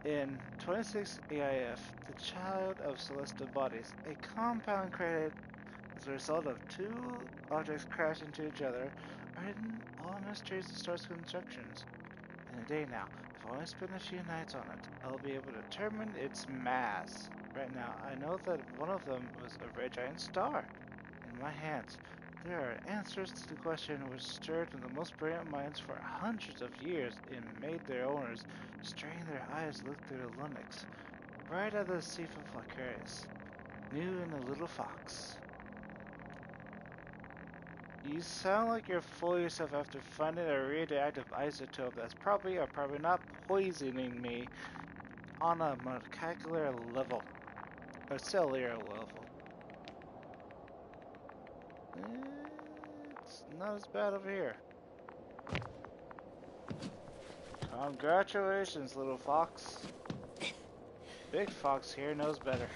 In 26 AIF, the child of celestial bodies, a compound created as a result of two objects crashing into each other, are hidden all mysteries of Star's constructions. In a day now, if I only spend a few nights on it, I'll be able to determine its mass. Right now, I know that one of them was a red giant star. In my hands, there are answers to the question which stirred in the most brilliant minds for hundreds of years and made their owners strain their eyes to look through the Linux. Right out of the sea of Vicarious. New in the little fox. You sound like you're fooling yourself after finding a radioactive isotope that's probably or probably not poisoning me on a molecular level. Or cellular level. It's not as bad over here. Congratulations, little fox. Big fox here knows better.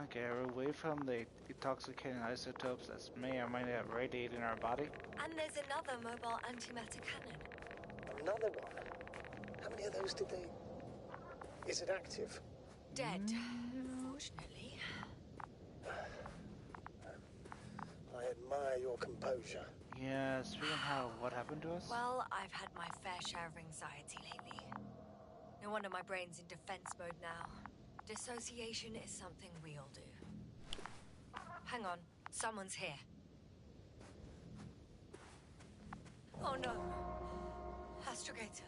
Okay, we're away from the intoxicating isotopes that may or may not radiate in our body. And there's another mobile antimatter cannon. Another one? How many of those did they... Is it active? Dead, fortunately. I admire your composure. Yeah, speaking of how what happened to us? Well, I've had my fair share of anxiety lately. No wonder my brain's in defense mode now. Dissociation is something we all do. Hang on, someone's here. Oh no. Astrogator.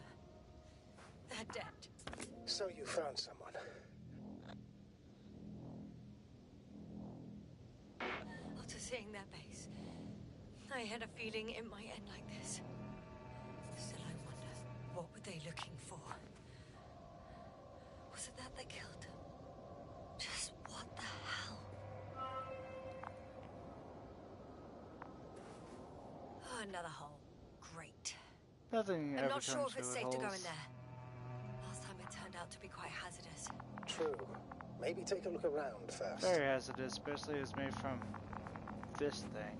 They're dead. So you found someone. After seeing their base, I had a feeling it might end like this. Still, I wonder, what were they looking for? Was it that they killed them? Just what the hell? Oh, another hole. Great. Nothing I'm ever not sure comes if it's to safe to go holes. in there. Last time it turned out to be quite hazardous. True. Maybe take a look around first. Very hazardous, especially as made from this thing.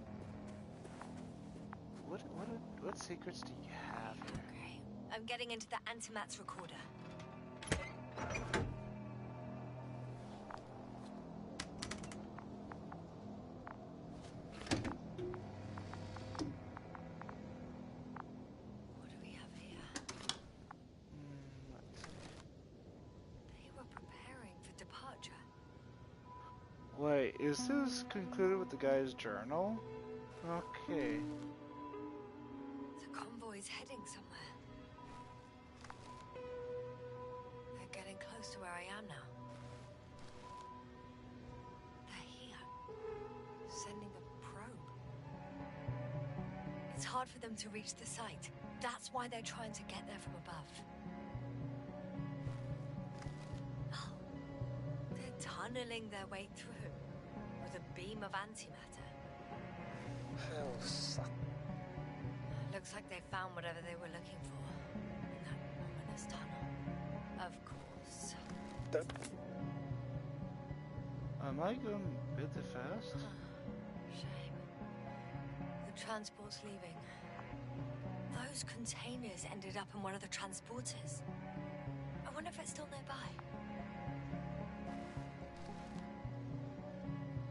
What secrets do you have here? Okay. I'm getting into the antimat's recorder. What do we have here? Let's see. They were preparing for departure. Wait, is this concluded with the guy's journal? Okay. The convoy's heading somewhere. They're getting close to where I am now. They're here. Sending a probe. It's hard for them to reach the site. That's why they're trying to get there from above. Oh. They're tunneling their way through with a beam of antimatter. How subtle. Looks like they found whatever they were looking for in that ominous tunnel. Of course. Don't. Am I going a bit too fast? Shame. The transport's leaving. Those containers ended up in one of the transporters. I wonder if it's still nearby.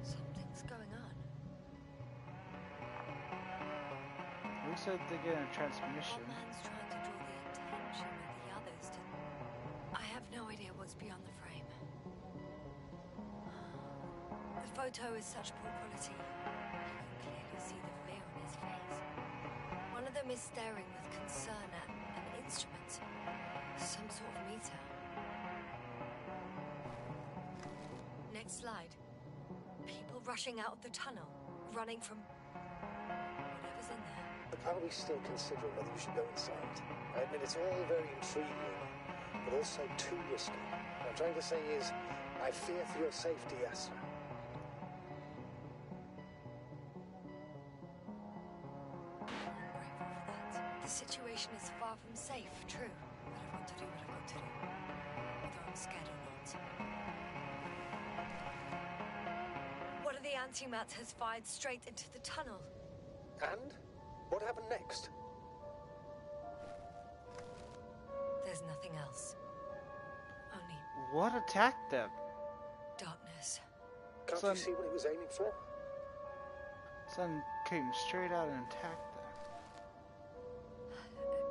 Something's going on. Looks like they're getting a transmission. One man's trying to draw the attention of the others to... I have no idea what's beyond the frame. The photo is such poor quality. You can clearly see the fear on his face. One of them is staring with concern at an instrument. Some sort of meter. Next slide. People rushing out of the tunnel. Running from... whatever's in there. Are we still considering whether you should go inside? I admit it's all very intriguing, but also too risky. What I'm trying to say is, I fear for your safety, Yasna. I'm grateful for that. The situation is far from safe, true. But I've got to do what I've got to do. Whether I'm scared or not. One of the antimats has fired straight into the tunnel. And? What happened next? There's nothing else. Only What attacked them? darkness. Can't Son- you see what it was aiming for? Sun came straight out and attacked them.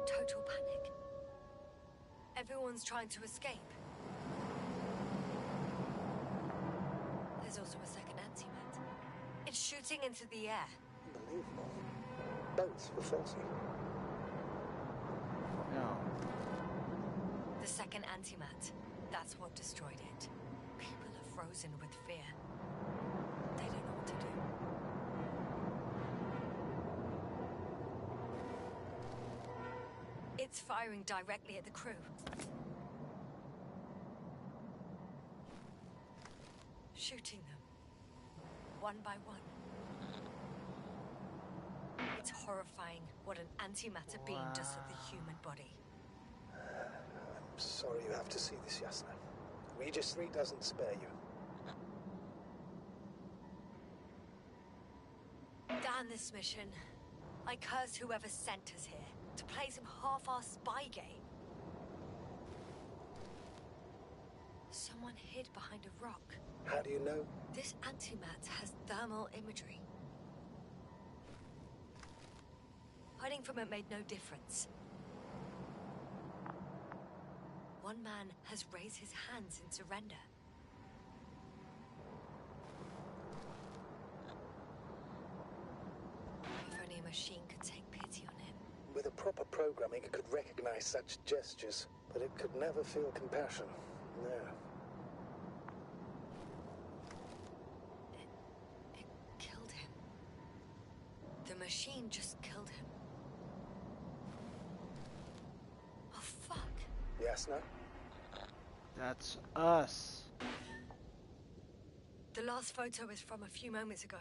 Total panic. Everyone's trying to escape. There's also a second antimat. It's shooting into the air. Unbelievable. Both were faulty. No. The second antimat. That's what destroyed it. People are frozen with fear. They don't know what to do. It's firing directly at the crew. Shooting them. One by one. It's horrifying what an antimatter beam does to the human body. I'm sorry you have to see this, Yasna. Regis 3 doesn't spare you. Damn this mission. I curse whoever sent us here to play some half-assed spy game. Someone hid behind a rock. How do you know? This antimat has thermal imagery. Running from it made no difference. One man has raised his hands in surrender. If only a machine could take pity on him. With a proper programming, it could recognize such gestures, but it could never feel compassion. No. It killed him. The machine just killed him. Oh, fuck. Yasna? That's us. The last photo is from a few moments ago.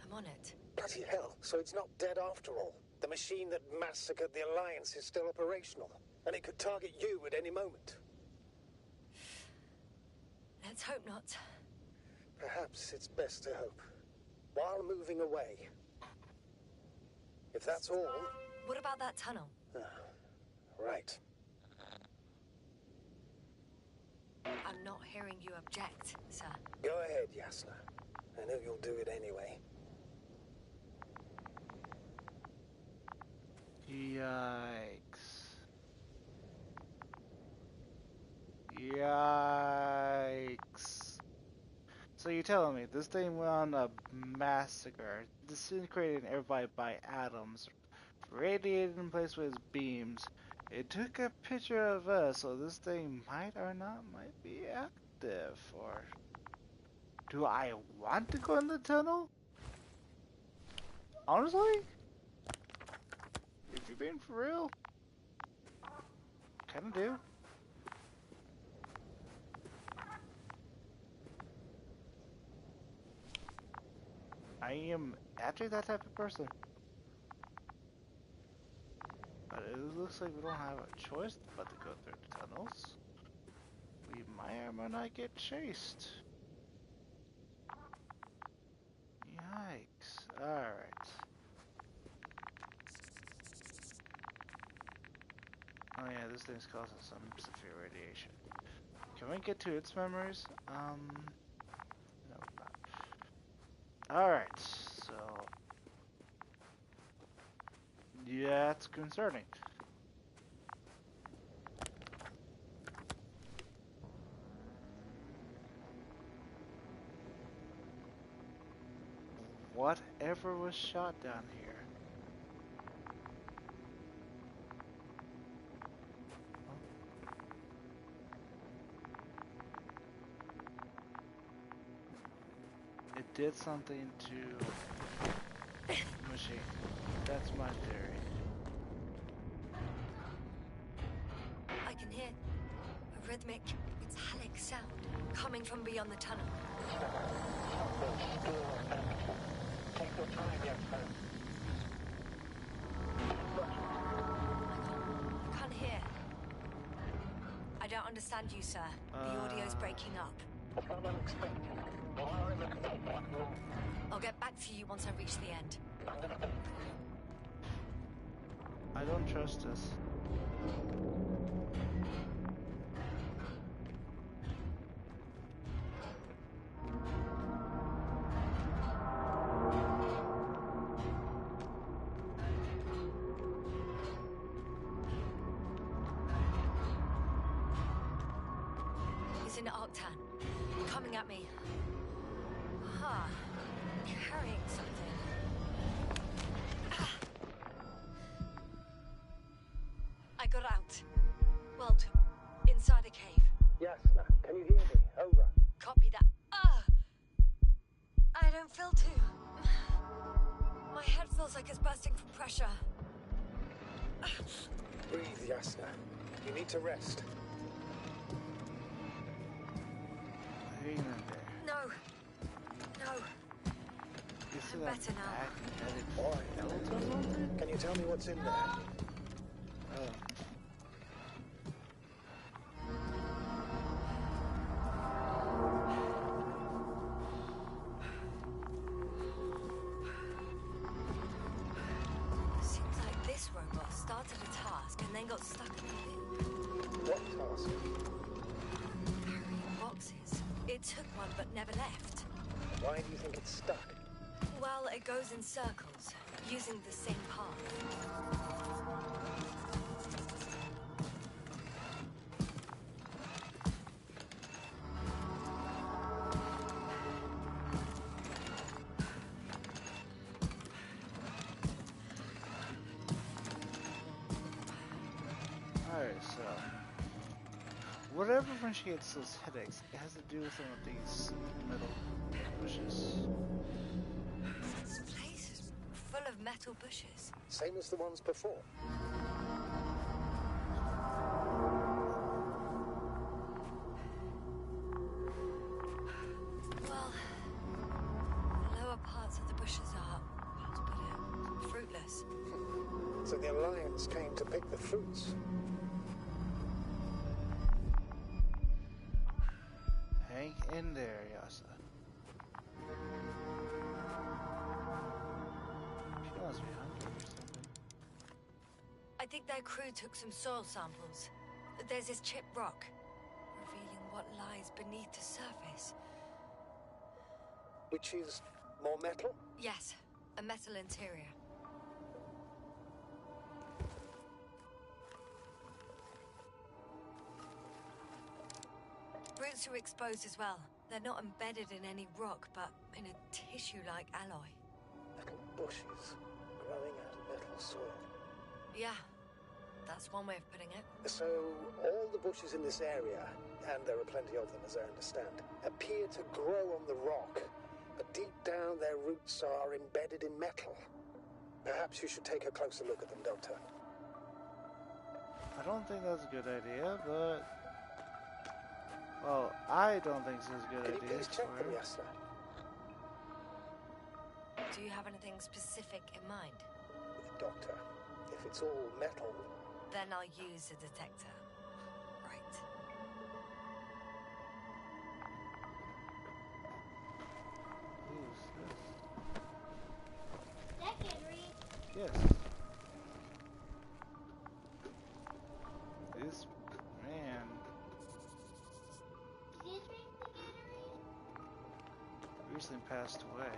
I'm on it. Bloody hell, so it's not dead after all. The machine that massacred the Alliance is still operational, and it could target you at any moment. Let's hope not. Perhaps it's best to hope. While moving away. If that's all... What about that tunnel? Right. I'm not hearing you object, sir. Go ahead, Yasna. I know you'll do it anyway. Yikes. Yikes. So you're telling me this thing went on a massacre, disintegrating everybody by atoms, radiated in place with its beams. It took a picture of us, so this thing might or not might be active. Or do I want to go in the tunnel? Honestly? If you're being for real, kinda do. I am actually that type of person. But it looks like we don't have a choice but to go through the tunnels. We might or might not get chased. Yikes. Alright. Oh yeah, this thing's causing some severe radiation. Can we get to its memories? No, not. Alright, so... yeah, it's concerning. Whatever was shot down here? It did something to the machine. That's my theory. I can hear a rhythmic, metallic sound coming from beyond the tunnel. Take your time, Yasna. I can't hear. I don't understand you, sir. The audio's breaking up. It's not unexpected. You are in the control room. I'll get back to you once I reach the end. I don't trust this. He's in Arctan. Coming at me. Huh. Carrying something. I got out. Well, inside a cave. Yasna, can you hear me? Over. Copy that. I don't feel too... My head feels like it's bursting from pressure. Breathe, Yasna. You need to rest. Hang in there. No. You see I'm that better now. magnetic Why? belt or something? Can you tell me what's in there? Oh. Seems like this robot started a task and then got stuck in the loop. What task? Carrying boxes. It took one but never left. Why do you think it's stuck? Well, it goes in circles, using the same path. Alright, so whatever when she gets those headaches, it has to do with some of these metal bushes. This place is full of metal bushes. Same as the ones before. Well, the lower parts of the bushes are, how to put it, fruitless. So the Alliance came to pick the fruits. Hang in there, Yasa. She must be hungry or something. I think their crew took some soil samples. There's this chipped rock, revealing what lies beneath the surface. Which is more metal? Yes, a metal interior. Roots are exposed as well. They're not embedded in any rock, but in a tissue-like alloy. Metal bushes growing out of metal soil. Yeah, that's one way of putting it. So all the bushes in this area, and there are plenty of them as I understand, appear to grow on the rock, but deep down their roots are embedded in metal. Perhaps you should take a closer look at them, Doctor. I don't think that's a good idea, but... Well, I don't think this is a good Can you idea. please check them, for- Yasna? Do you have anything specific in mind? Doctor, if it's all metal, Then I'll use a detector. Right. Who's this? Second read. Yes. This man Did you drink the Gatorade? recently passed away.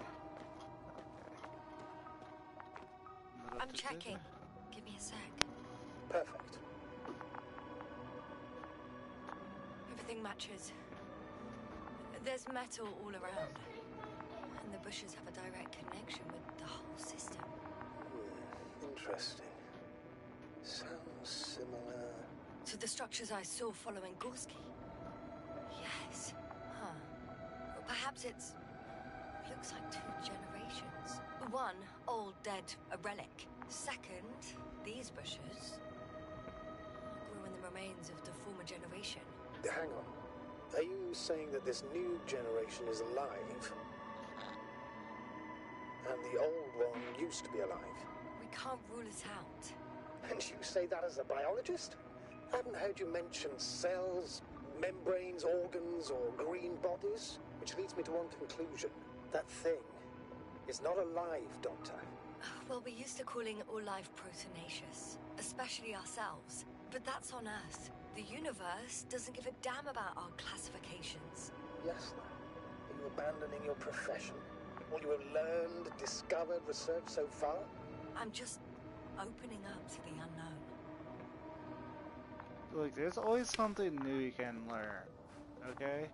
Okay. I'm checking. Give me a sec. perfect. Everything matches. There's metal all around. And the bushes have a direct connection with the whole system. Interesting. Sounds similar. To the structures I saw following Gorski. Yes. Huh. Or perhaps it's... looks like 2 generations. One, old, dead, a relic. Second, these bushes grew in the remains of the former generation. Hang on. Are you saying that this new generation is alive? And the old one used to be alive? We can't rule it out. And you say that as a biologist? I haven't heard you mention cells, membranes, organs, or green bodies, which leads me to one conclusion. That thing is not alive, Doctor. Well, we're used to calling all life proteinaceous, especially ourselves. But that's on Earth. The universe doesn't give a damn about our classifications. Yes, are you abandoning your profession? All you have learned, discovered, researched so far? I'm just opening up to the unknown. Look, there's always something new you can learn, okay?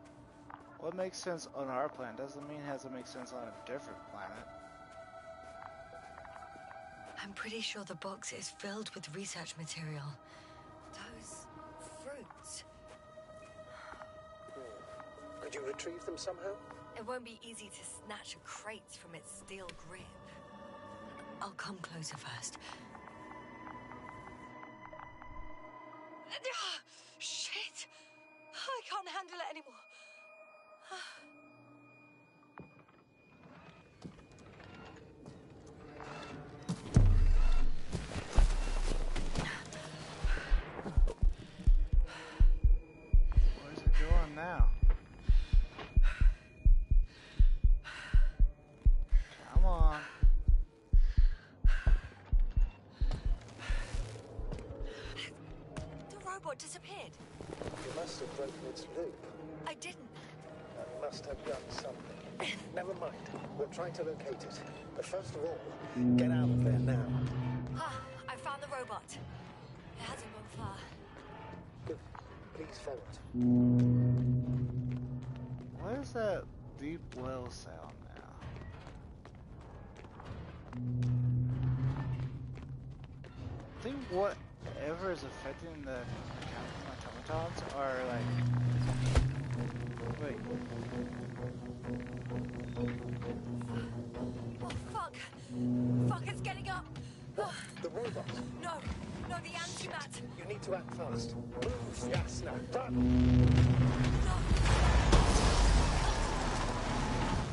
What makes sense on our planet doesn't mean it has to make sense on a different planet. I'm pretty sure the box is filled with research material. Those fruits. Could you retrieve them somehow? It won't be easy to snatch a crate from its steel grip. I'll come closer first. Shit! I can't handle it anymore. Where's it going now? Come on. The robot disappeared. You must have broken its loop. I didn't. You must have done something. Never mind. We'll try to locate it. But first of all, get out of there now. Ah, I found the robot. It hasn't gone far. Good. Please follow it. What is that deep well sound now? I think whatever is affecting the automatons are like... Wait. Oh, fuck. Fuck, it's getting up. What? The robot? No, the antimat. You need to act fast. Move, Yasna. Run! No.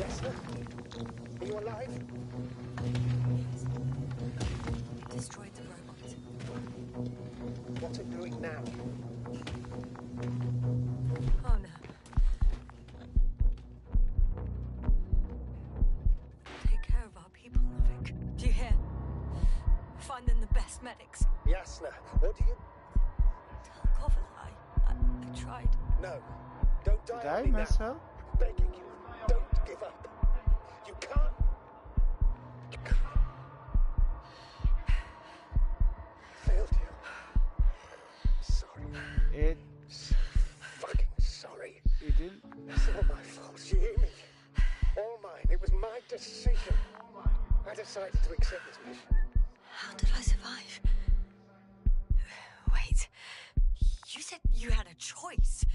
Yasna? Are you alive? Yes. It destroyed the robot. What's it doing now? Oh, no. Take care of our people, Novik. Do you hear? Find them the best medics. Yasna, what do you... Tell Koval I tried. No. Don't die Did on I me mess now. up? Begging you. Don't give up. You can't. You can't. Failed you. Sorry. It Fucking sorry. didn't... It's all my fault. You hear me? All mine. It was my decision. I decided to accept this mission. How did I survive? Wait. You said you had a choice.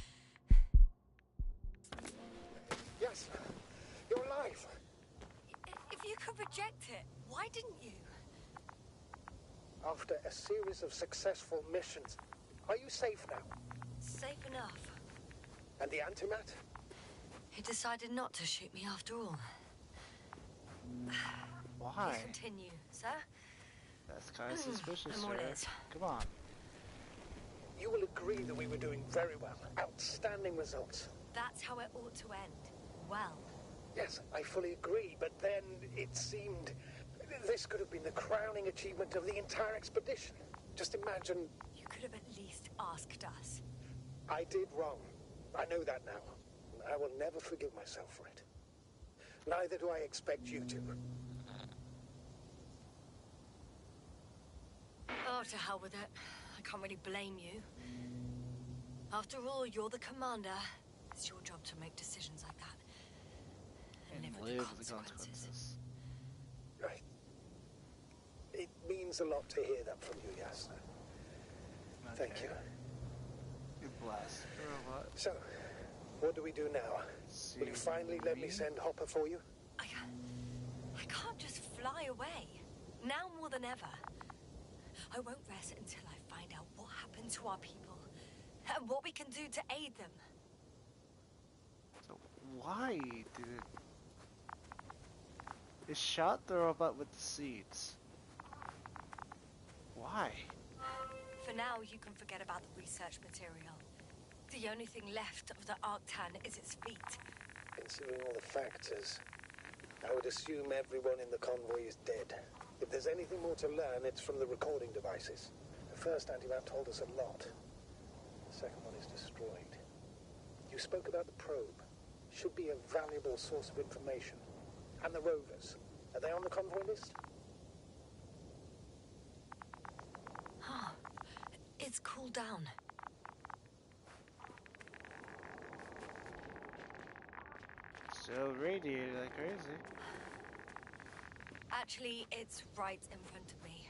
Yes. You're alive. If you could reject it, why didn't you? After a series of successful missions, are you safe now? Safe enough. And the antimat? He decided not to shoot me after all. Why? Please continue, sir. That's kind of suspicious, I'm all sir. ears. Come on. You will agree that we were doing very well. Outstanding results. That's how it ought to end. Well. Yes, I fully agree, but then it seemed this could have been the crowning achievement of the entire expedition. Just imagine... You could have at least asked us. I did wrong. I know that now. I will never forgive myself for it. Neither do I expect you to. Oh, to hell with it. I can't really blame you. After all, you're the commander. It's your job to make decisions like that. And live with the consequences. Right. It means a lot to hear that from you, Yasna. Thank you. You blast the robot. So, what do we do now? Will you finally let me send Hopper for you? I can't just fly away. Now more than ever. I won't rest until I find out what happened to our people. And what we can do to aid them. So why did it... It shot the robot with the seeds. Why? For now, you can forget about the research material. The only thing left of the Arctan is its feet. Considering all the factors, I would assume everyone in the convoy is dead. If there's anything more to learn, it's from the recording devices. The first antimat told us a lot. The second one is destroyed. You spoke about the probe. Should be a valuable source of information. And the rovers. Are they on the convoy list? Oh, it's cooled down. Still radiated like crazy. Actually, it's right in front of me.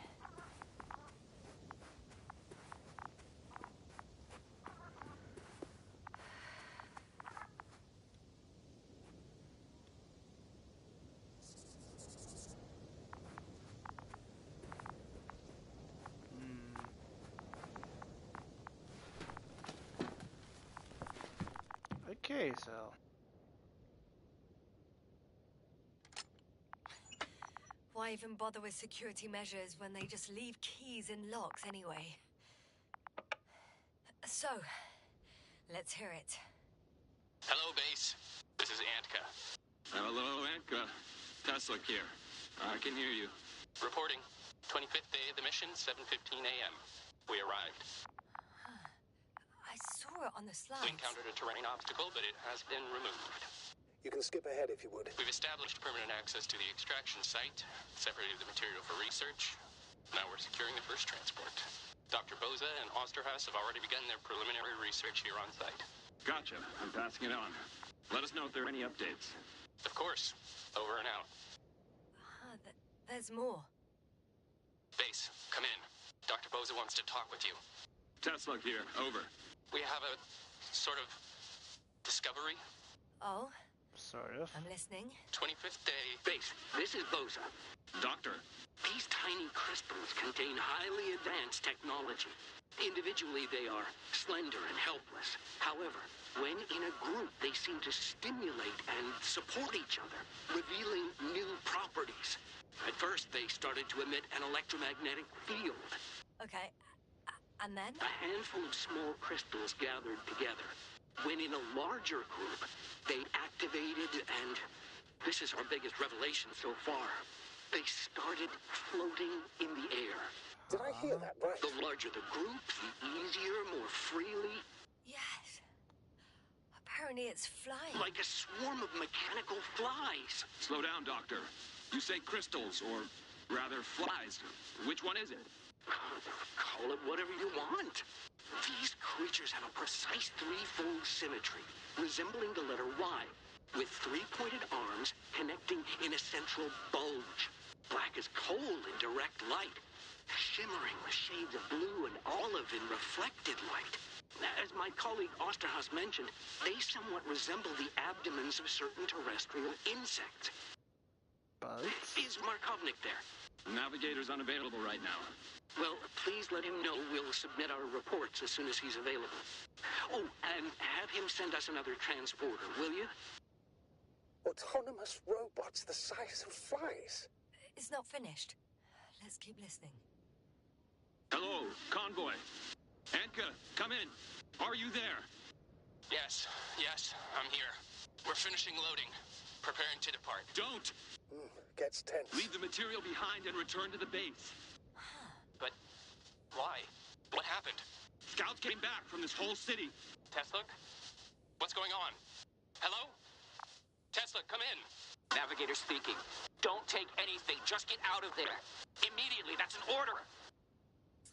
Okay, so... Why even bother with security measures when they just leave keys in locks anyway? So, let's hear it. Hello, base. This is Antka. Hello, Antka. Tesla here. I can hear you. Reporting. 25th day of the mission, 7:15 a.m. We arrived. I saw it on the slides. We encountered a terrain obstacle, but it has been removed. You can skip ahead if you would. We've established permanent access to the extraction site, separated the material for research. Now we're securing the first transport. Dr. Boza and Osterhaus have already begun their preliminary research here on site. Gotcha. I'm passing it on. Let us know if there are any updates. Of course. Over and out. There's more. Base, come in. Dr. Boza wants to talk with you. Tesla here. Over. We have a sort of discovery. Oh? Sort of. I'm listening. 25th day. Base, this is Boza. Doctor. These tiny crystals contain highly advanced technology. Individually, they are slender and helpless. However, when in a group, they seem to stimulate and support each other, revealing new properties. At first, they started to emit an electromagnetic field. Okay. And then? A handful of small crystals gathered together. When in a larger group, they activated and... this is our biggest revelation so far. They started floating in the air. Did I hear that right? The larger the group, the easier, more freely. Yes. Apparently it's flying. Like a swarm of mechanical flies. Slow down, Doctor. You say crystals, or rather flies. Which one is it? Call it whatever you want. These creatures have a precise threefold symmetry, resembling the letter Y, with three-pointed arms connecting in a central bulge. Black as coal in direct light, shimmering with shades of blue and olive in reflected light. As my colleague Osterhaus mentioned, they somewhat resemble the abdomens of certain terrestrial insects. Bugs? Is Markovnik there? Navigator's unavailable right now. Well, please let him know we'll submit our reports as soon as he's available. Oh, and have him send us another transporter, will you? Autonomous robots the size of flies. It's not finished. Let's keep listening. Hello, convoy. Anka, come in. Are you there? Yes, I'm here. We're finishing loading. Preparing to depart. Don't! Gets tense. Leave the material behind and return to the base. But why? What happened? Scouts came back from this whole city. Tesla? What's going on? Hello? Tesla, come in. Navigator speaking. Don't take anything. Just get out of there. Immediately. That's an order.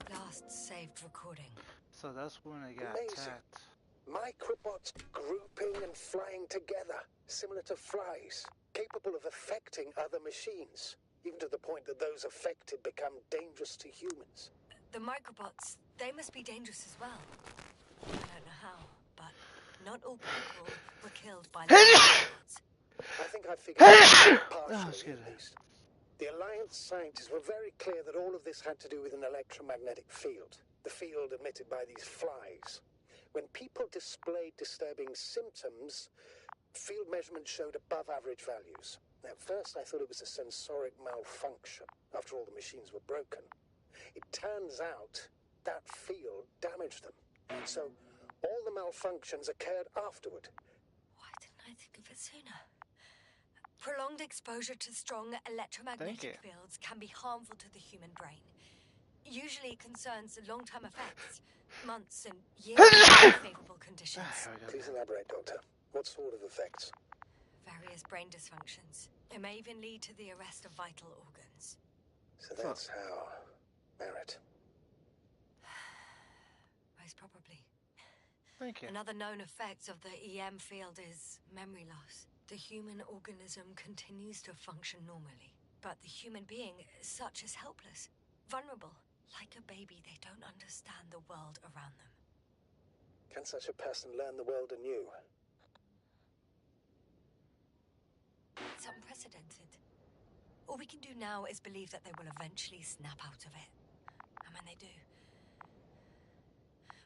Last saved recording. So that's when I got Amazing. attacked. Microbots grouping and flying together, similar to flies, capable of affecting other machines, even to the point that those affected become dangerous to humans. The microbots, they must be dangerous as well. I don't know how, but not all people were killed by the microbots. I think I figured it out partially, excuse at me. least. The Alliance scientists were very clear that all of this had to do with an electromagnetic field, the field emitted by these flies. When people displayed disturbing symptoms, field measurements showed above average values. At first, I thought it was a sensoric malfunction. After all, the machines were broken. It turns out that field damaged them. And so, all the malfunctions occurred afterward. Why didn't I think of it sooner? Prolonged exposure to strong electromagnetic fields can be harmful to the human brain. Usually it concerns long-term effects, months and years of unfavorable conditions. Please elaborate, Doctor. What sort of effects? Various brain dysfunctions. It may even lead to the arrest of vital organs. So that's how... Merit. Most probably. Thank you. Another known effect of the EM field is memory loss. The human organism continues to function normally, but the human being as such is helpless, vulnerable. Like a baby, they don't understand the world around them. Can such a person learn the world anew? It's unprecedented. All we can do now is believe that they will eventually snap out of it. And when they do,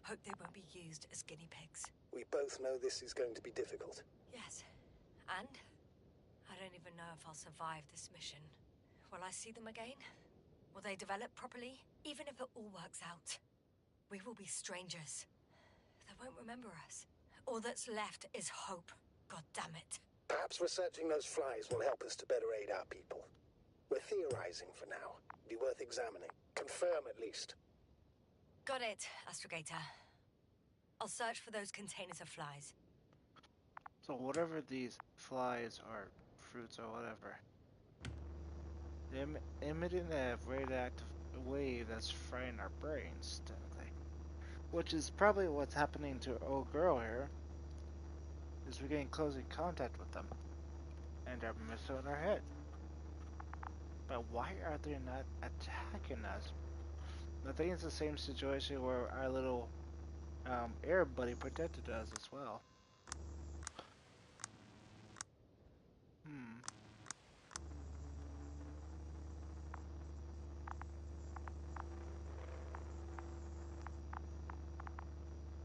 hope they won't be used as guinea pigs. We both know this is going to be difficult. Yes. And I don't even know if I'll survive this mission. Will I see them again? Will they develop properly? Even if it all works out, we will be strangers. They won't remember us. All that's left is hope. God damn it. Perhaps researching those flies will help us to better aid our people. We're theorizing for now. Be worth examining. Confirm at least. Got it, Astrogator. I'll search for those containers of flies. So whatever these flies or fruits or whatever, they're emitting a radioactive wave that's frying our brains, technically. Which is probably what's happening to our old girl here, is we're getting close in contact with them. And they're missing our head. But why are they not attacking us? I think it's the same situation where our little air buddy protected us as well. Hmm.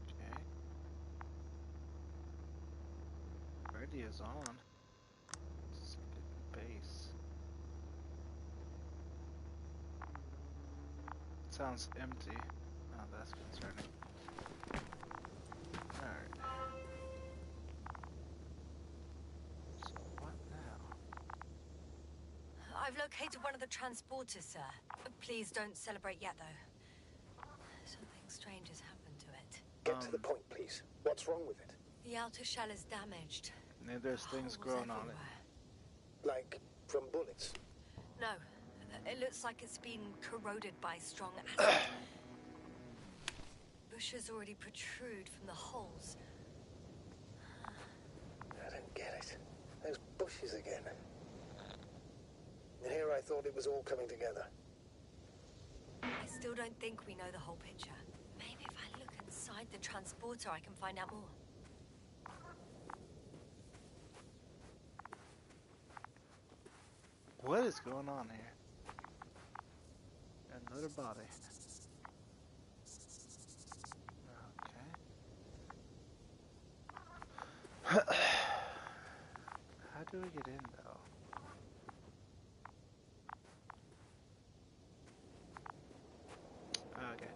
Okay. Radio's on. Let's get base. It sounds empty. Oh, that's concerning. Alright. So what now? I've located one of the transporters, sir. Please don't celebrate yet, though. Something strange has happened to it. Get to the point, please. What's wrong with it? The outer shell is damaged. And there's things Holes growing on it. everywhere. Like, from bullets? No, it looks like it's been corroded by strong acid. Bushes already protrude from the holes. I don't get it. Those bushes again. And here I thought it was all coming together. I still don't think we know the whole picture. Maybe if I look inside the transporter, I can find out more. What is going on here? Another body. Okay. How do we get in though? Okay.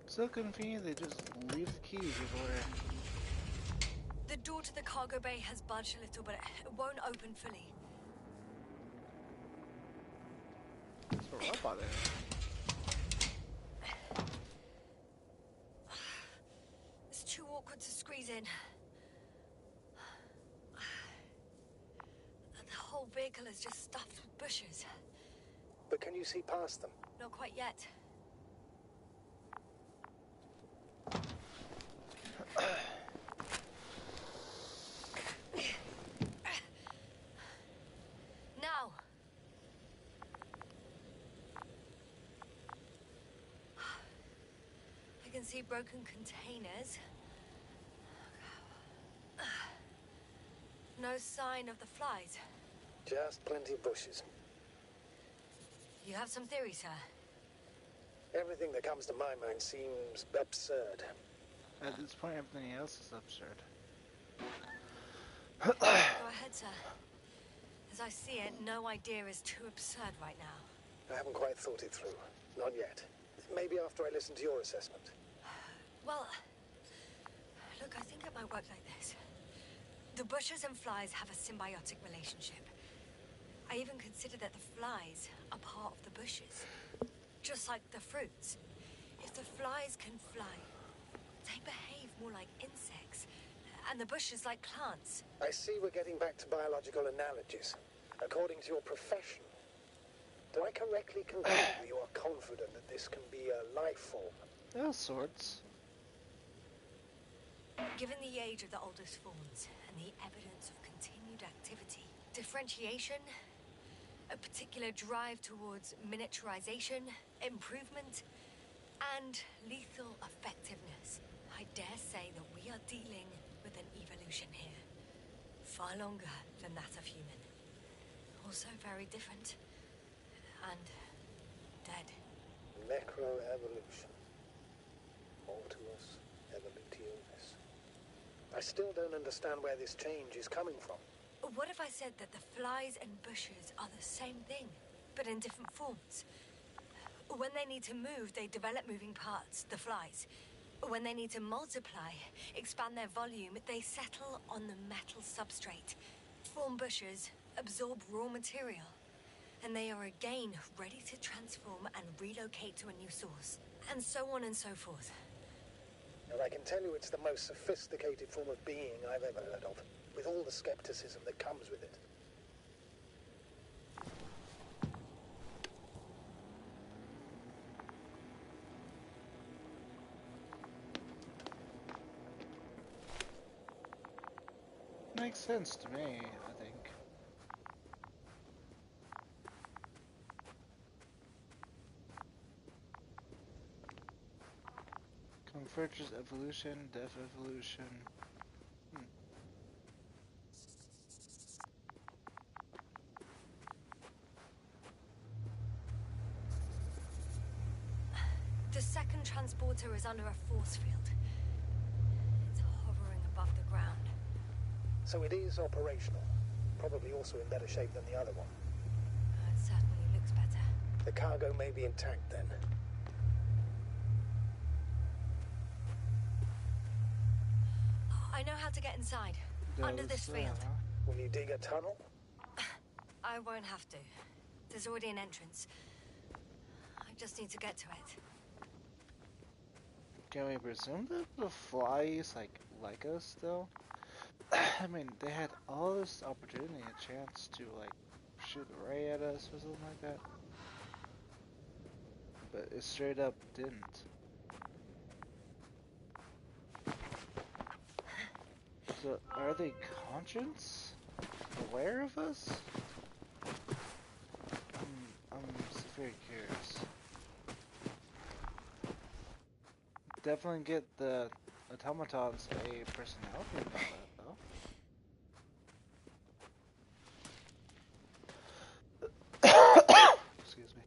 So convenient, they just leave the keys everywhere. The door to the cargo bay has budged a little, but it won't open fully. There's a robot there. It's too awkward to squeeze in. The whole vehicle is just stuffed with bushes. But can you see past them? Not quite yet. Now. I can see broken containers. No sign of the flies. Just plenty of bushes. You have some theory, sir? Everything that comes to my mind seems absurd. At this point, everything else is absurd. Go ahead, sir. As I see it, no idea is too absurd right now. I haven't quite thought it through. Not yet. Maybe after I listen to your assessment. Well, look, I think it might work like this. The bushes and flies have a symbiotic relationship. I even consider that the flies are part of the bushes. Just like the fruits. If the flies can fly, they behave more like insects. And the bushes like plants. I see we're getting back to biological analogies. According to your profession, do I correctly conclude that you are confident that this can be a life form? All sorts. Given the age of the oldest forms and the evidence of continued activity, differentiation, a particular drive towards miniaturization, improvement, and lethal effectiveness, I dare say that we are dealing with an evolution here. Far longer than that of human. Also very different. And dead. Necroevolution. Mortuus evolutionis. I still don't understand where this change is coming from. What if I said that the flies and bushes are the same thing, but in different forms? When they need to move, they develop moving parts, the flies. When they need to multiply, expand their volume, they settle on the metal substrate, form bushes, absorb raw material. and they are again ready to transform and relocate to a new source, and so on and so forth. And I can tell you it's the most sophisticated form of being I've ever heard of, with all the skepticism that comes with it. Makes sense to me, I think. Converges evolution, deaf evolution. The second transporter is under a force field. It's hovering above the ground. So it is operational. Probably also in better shape than the other one. It certainly looks better. The cargo may be intact then. I know how to get inside. Under this field. Will you dig a tunnel? I won't have to. There's already an entrance. I just need to get to it. Can we presume that the flies like us though? I mean, they had all this opportunity, a chance to like shoot a ray at us or something like that, but it straight up didn't. So, are they conscious? Aware of us? I'm very curious. Definitely get the automatons a personality about that, though. Excuse me.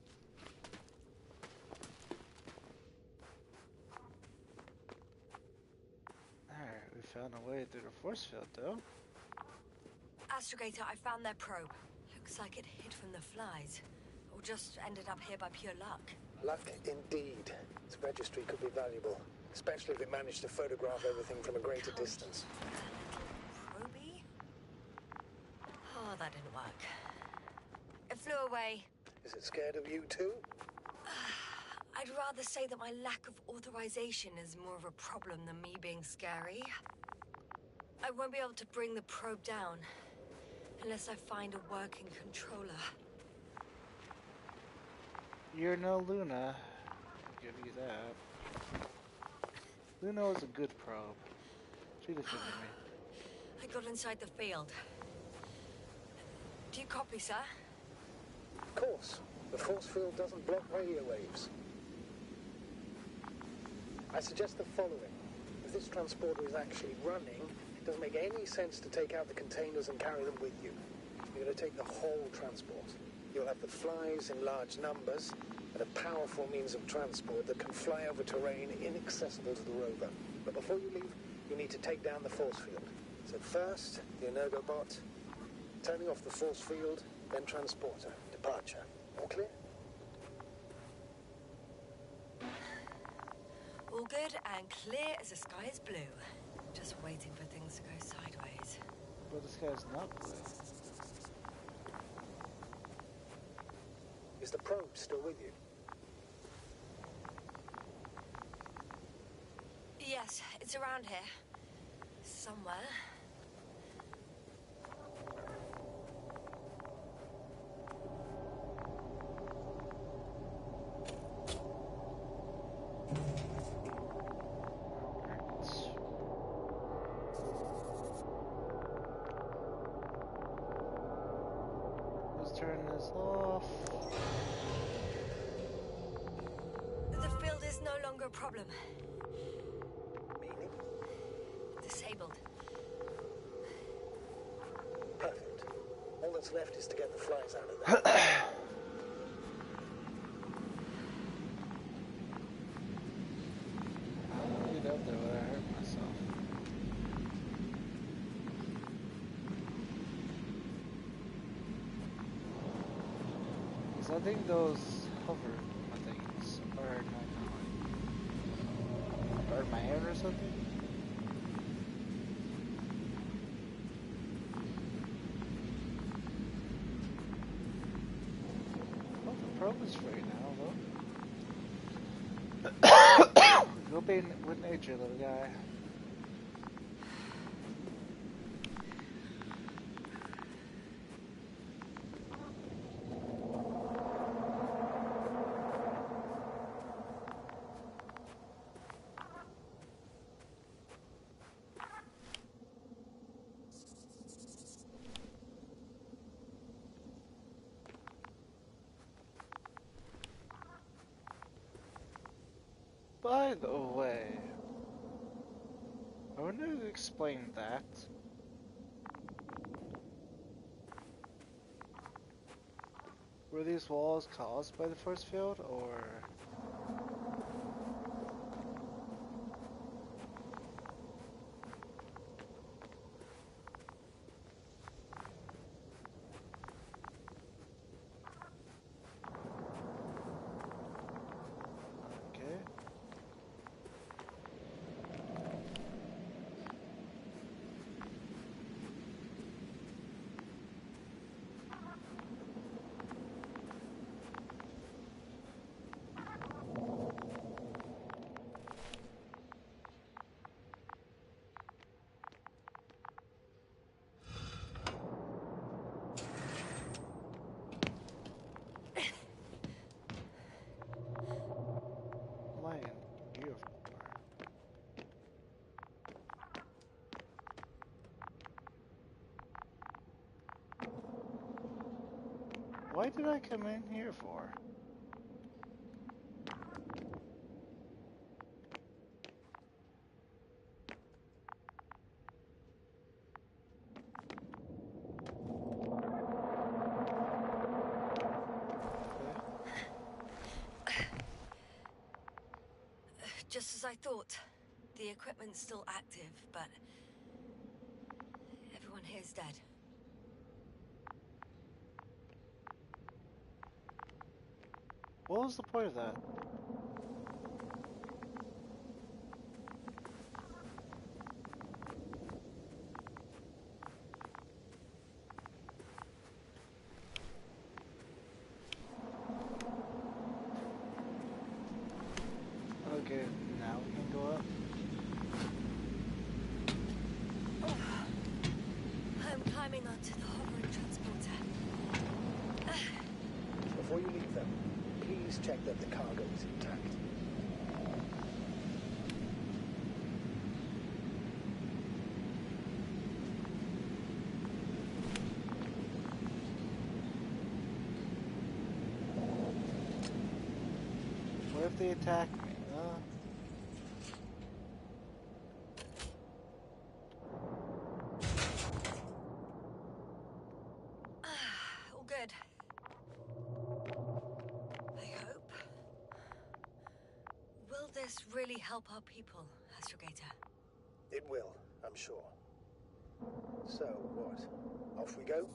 Alright, we found a way through the force field, though. Astrogator, I found their probe. Looks like it hid from the flies. Or just ended up here by pure luck. Luck indeed. Its registry could be valuable, especially if it managed to photograph everything from a greater distance. Proby? Oh, that didn't work. It flew away. Is it scared of you too? I'd rather say that my lack of authorization is more of a problem than me being scary. I won't be able to bring the probe down unless I find a working controller. You're no Luna. I'll give you that. Luna was a good probe. She defended me. I got inside the field. Do you copy, sir? Of course. The force field doesn't block radio waves. I suggest the following. If this transporter is actually running, it doesn't make any sense to take out the containers and carry them with you. You're going to take the whole transport. You'll have the flies in large numbers and a powerful means of transport that can fly over terrain inaccessible to the rover. But before you leave, you need to take down the force field. So first, the Energobot, turning off the force field, then transporter, departure. All clear? All good and clear as the sky is blue. Just waiting for things to go sideways. But this guy's not blue. Is the probe still with you? Yes, it's around here. Somewhere. Let's turn this off. The field is no longer a problem. Meaning? Disabled. Perfect. All that's left is to get the flies out of there. I'll get up there where I hurt myself. Because I think those hover things are kind of like guard my head or something. probe is free now, though. Go be with nature, little guy. By the way, I want to explain that. Were these walls caused by the force field, or...? Okay. Lion, beautiful. Why did I come in here for? Just as I thought. The equipment's still active, but everyone here's dead. What was the point of that? Okay, now we can go up. I'm climbing onto the hovering transporter. Before you leave them, please check that the cargo is intact. What if they attack me? All good. I hope. Will this really help our people, Astrogator? It will, I'm sure. So, what? Off we go?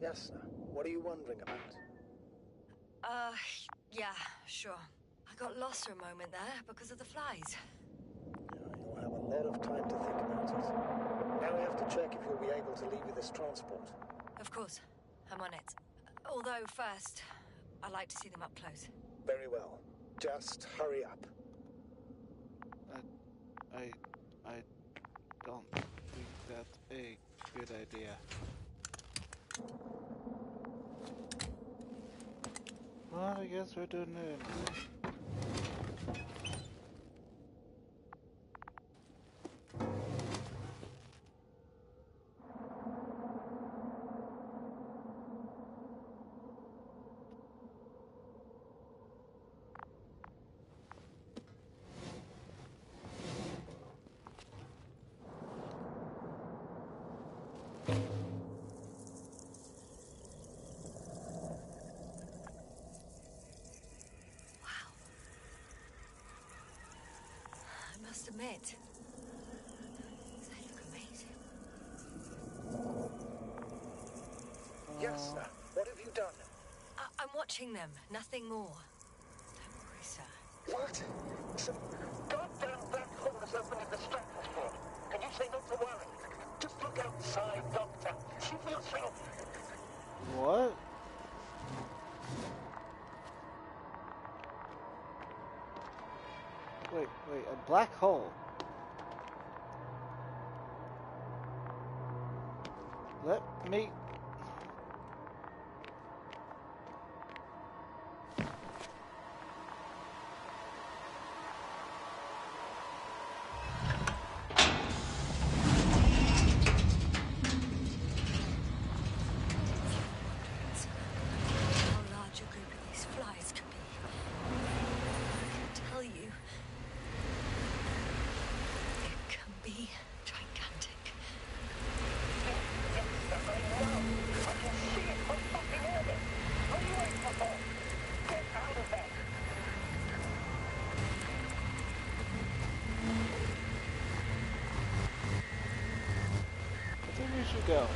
Yasna, what are you wondering about? Yeah, sure. I got lost for a moment there because of the flies. You'll have a lot of time to think about it. Now we have to check if you'll be able to leave with this transport. Of course, I'm on it. Although first, I like to see them up close. Very well. Just hurry up. I don't think that's a good idea. Well, I guess we're doing it anyway. I must admit, they look amazing. Yasna, what have you done? I'm watching them, nothing more. Don't worry, sir. What? Some goddamn black hole has opened in the stratosphere. And you say not to worry. Just look outside, Doctor. She feels so... What? black hole. Let me... How large a group of these flies could be. I can tell you, it can be gigantic. I think we should go.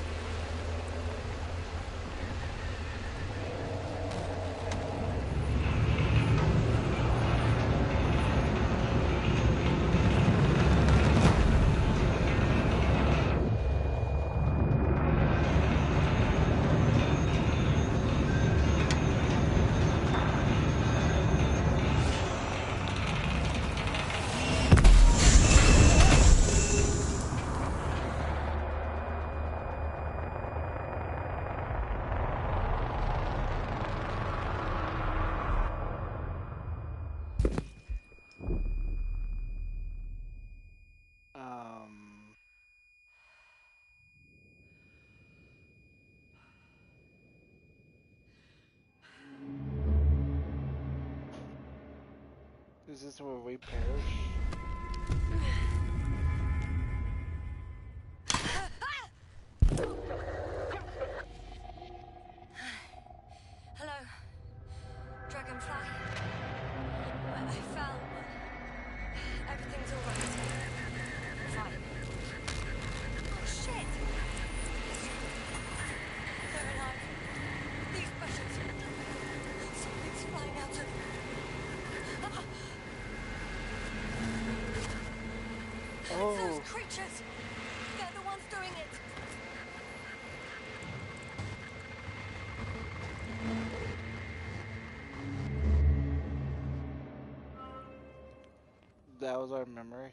Is this where we perish? Hello, Dragonfly. I found one. Everything's all right. Fine. Oh, shit! They're alive. These bushes. Something's flying out of... Ah! Oh, Those creatures! They're the ones doing it! that was our memory.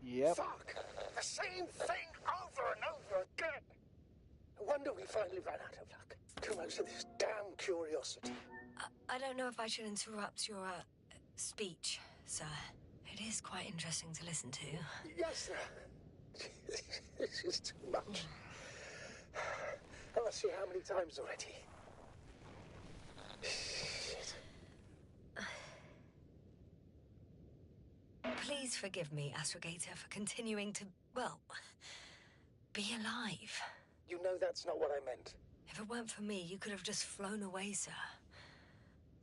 Yep. Fuck! The same thing over and over again! No wonder we finally ran out of luck. Too much of this damn curiosity. I don't know if I should interrupt your speech, sir. It is quite interesting to listen to. Yes, sir. This is too much. I'll see how many times already. Shit. Please forgive me, Astrogator, for continuing to, well, be alive. You know that's not what I meant. If it weren't for me, you could have just flown away, sir.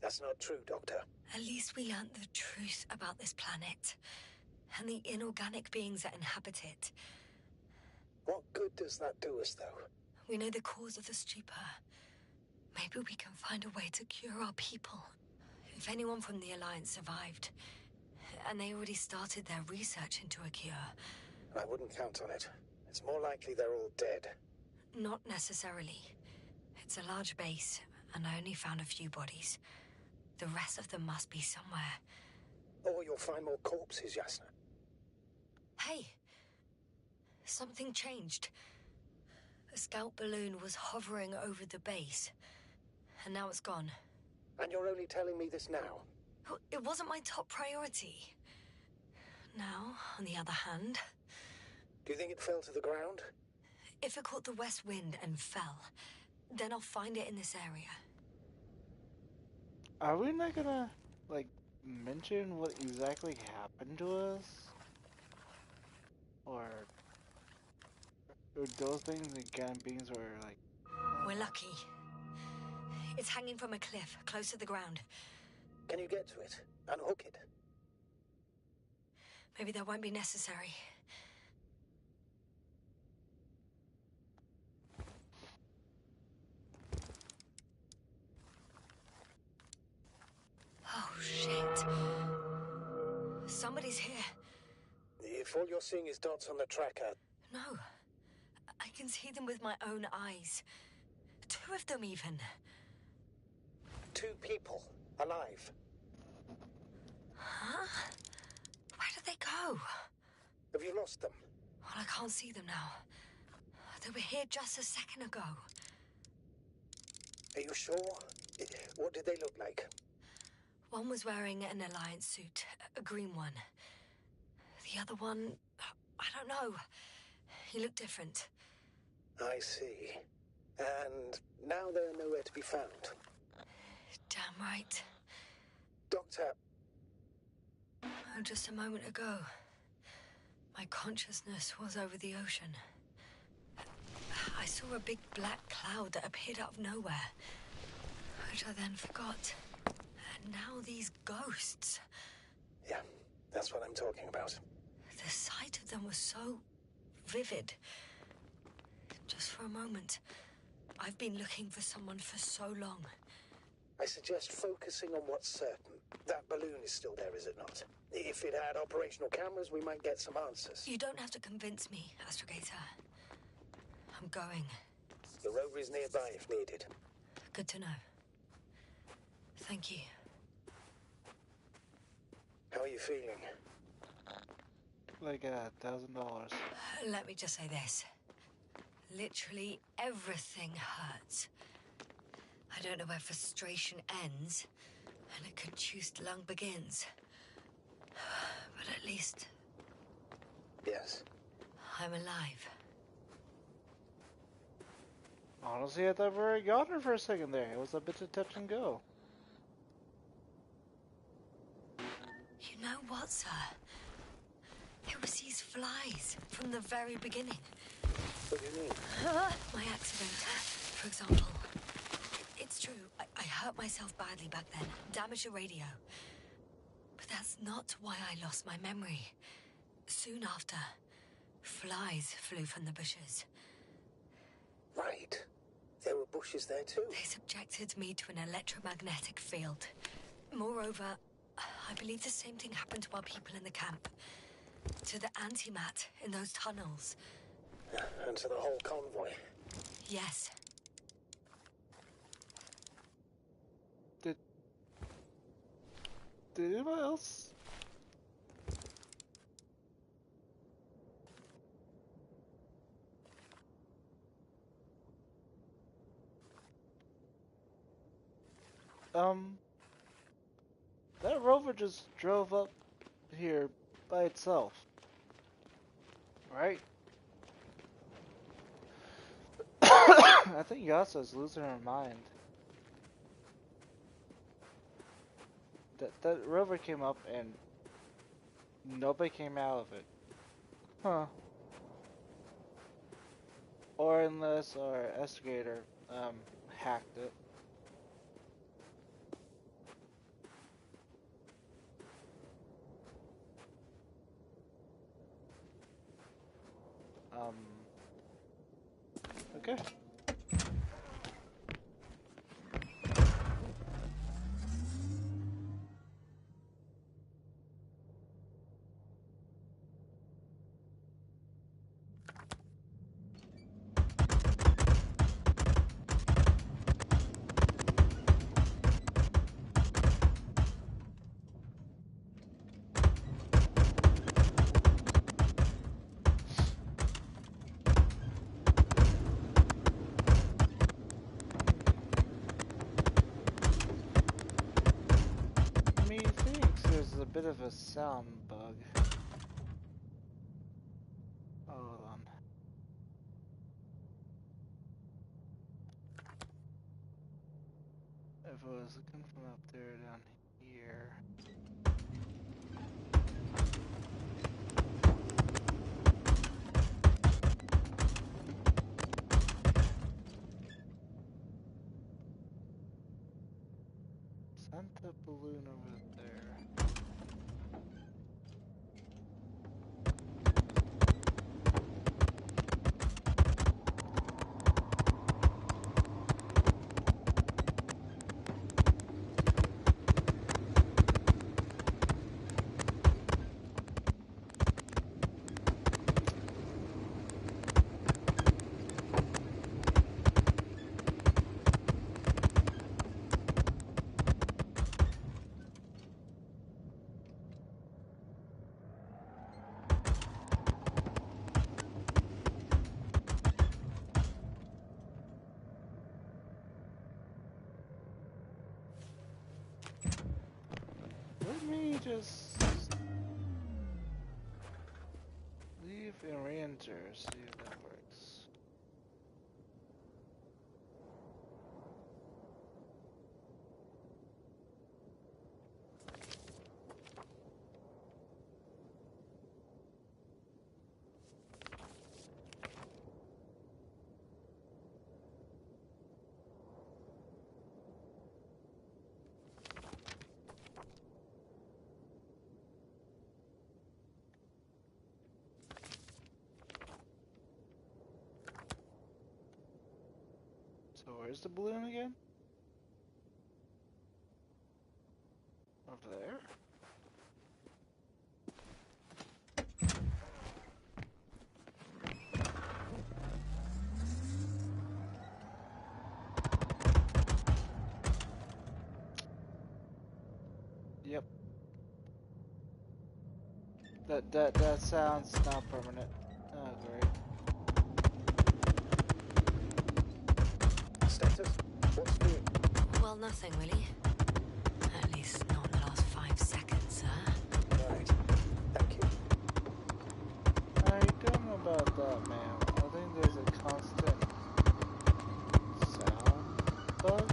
That's not true, Doctor. At least we learned the truth about this planet and the inorganic beings that inhabit it. What good does that do us, though? We know the cause of the stupor. Maybe we can find a way to cure our people. If anyone from the Alliance survived, and they already started their research into a cure. I wouldn't count on it. It's more likely they're all dead. Not necessarily. It's a large base, and I only found a few bodies. The rest of them must be somewhere. Or you'll find more corpses, Yasna. Hey! Something changed. A scout balloon was hovering over the base, and now it's gone. And you're only telling me this now? It wasn't my top priority. Now, on the other hand, Do you think it fell to the ground? if it caught the west wind and fell, then I'll find it in this area. Are we not gonna, like, mention what exactly happened to us? Or those things, the kind of beings were like... We're lucky. It's hanging from a cliff, close to the ground. Can you get to it? Unhook it? Maybe that won't be necessary. Oh, shit. Somebody's here. If all you're seeing is dots on the tracker... No. I can see them with my own eyes. 2 of them, even. 2 people. Alive. Huh? Where did they go? Have you lost them? Well, I can't see them now. They were here just a second ago. Are you sure? What did they look like? One was wearing an Alliance suit, a green one. The other one, I don't know. He looked different. I see. And now they're nowhere to be found. Damn right. Doctor, Oh, just a moment ago, my consciousness was over the ocean. I saw a big black cloud that appeared out of nowhere, which I then forgot. And now these ghosts. yeah, that's what I'm talking about. The sight of them was so vivid. Just for a moment. I've been looking for someone for so long. I suggest focusing on what's certain. That balloon is still there, is it not? If it had operational cameras, we might get some answers. You don't have to convince me, Astrogator. I'm going. The rover is nearby if needed. Good to know. Thank you. How are you feeling? Like $1,000. Let me just say this. Literally everything hurts. I don't know where frustration ends and a contused lung begins. But at least Yes. I'm alive. Honestly, I thought we were got her for a second there. It was a bit of touch and go. You know what, sir? It was these flies from the very beginning. What do you mean? My accident, for example. It's true, I hurt myself badly back then. Damaged the radio. But that's not why I lost my memory. Soon after, flies flew from the bushes. Right. There were bushes there too. They subjected me to an electromagnetic field. Moreover, I believe the same thing happened to our people in the camp. To the antimat in those tunnels. And to the whole convoy. Yes. Did anyone else? That rover just drove up here by itself, right? I think Yasa's losing her mind. That rover came up and nobody came out of it. Huh. Or unless our estigator hacked it. Okay. Methinks there's a bit of a sound bug. Hold on. If I was looking from up there down here. Sent the balloon over there. Let me just leave and re-enter, see if that works. So where's the balloon again? Over there? Yep. That sounds not permanent. Oh great. Status? What's new? Well, nothing really. At least not in the last 5 seconds, sir. Right. Thank you. I don't know about that, ma'am. I think there's a constant sound bug.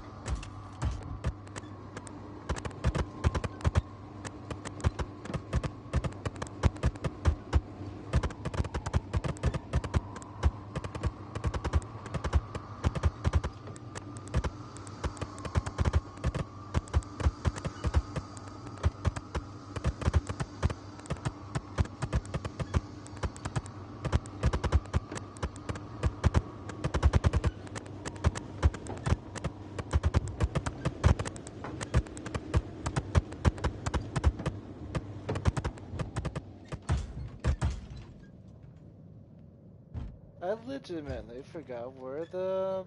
I legitimately forgot where the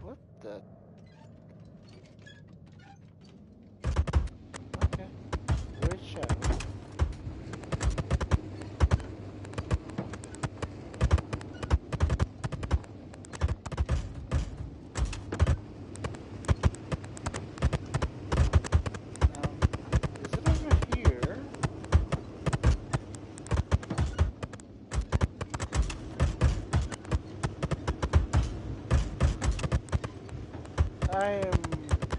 what the okay. Weird shadow. Is it over here? I am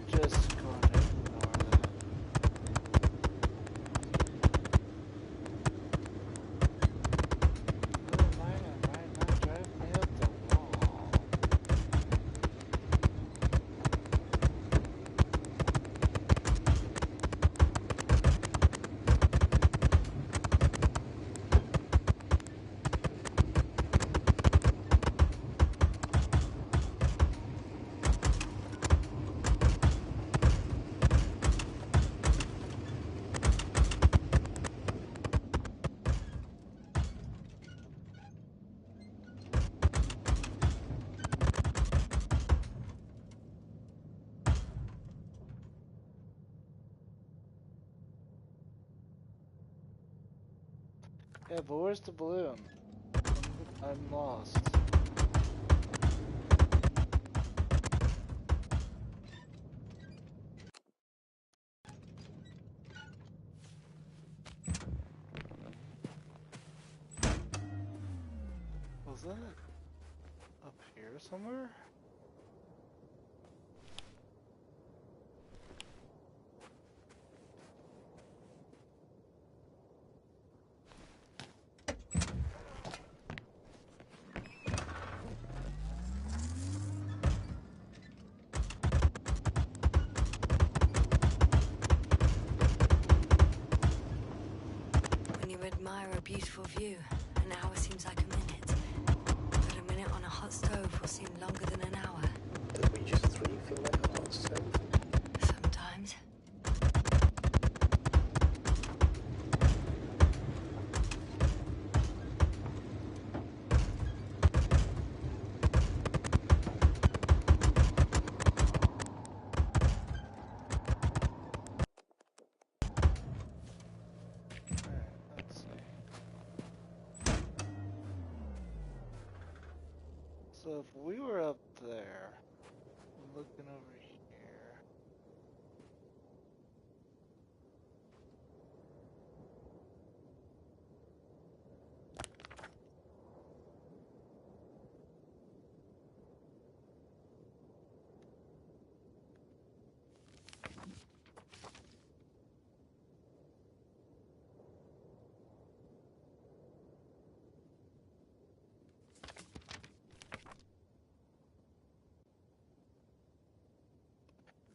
just going to ignore that. Oh, might not drive me up the wall. Yeah, but where's the balloon? I'm lost. Was that up here somewhere? When you admire a beautiful view, an hour seems like a minute. But a minute on a hot stove will seem longer than an hour. Did we just three feel like a hot stove? Sometimes. Alright, let's see. So if we were up there, looking over here,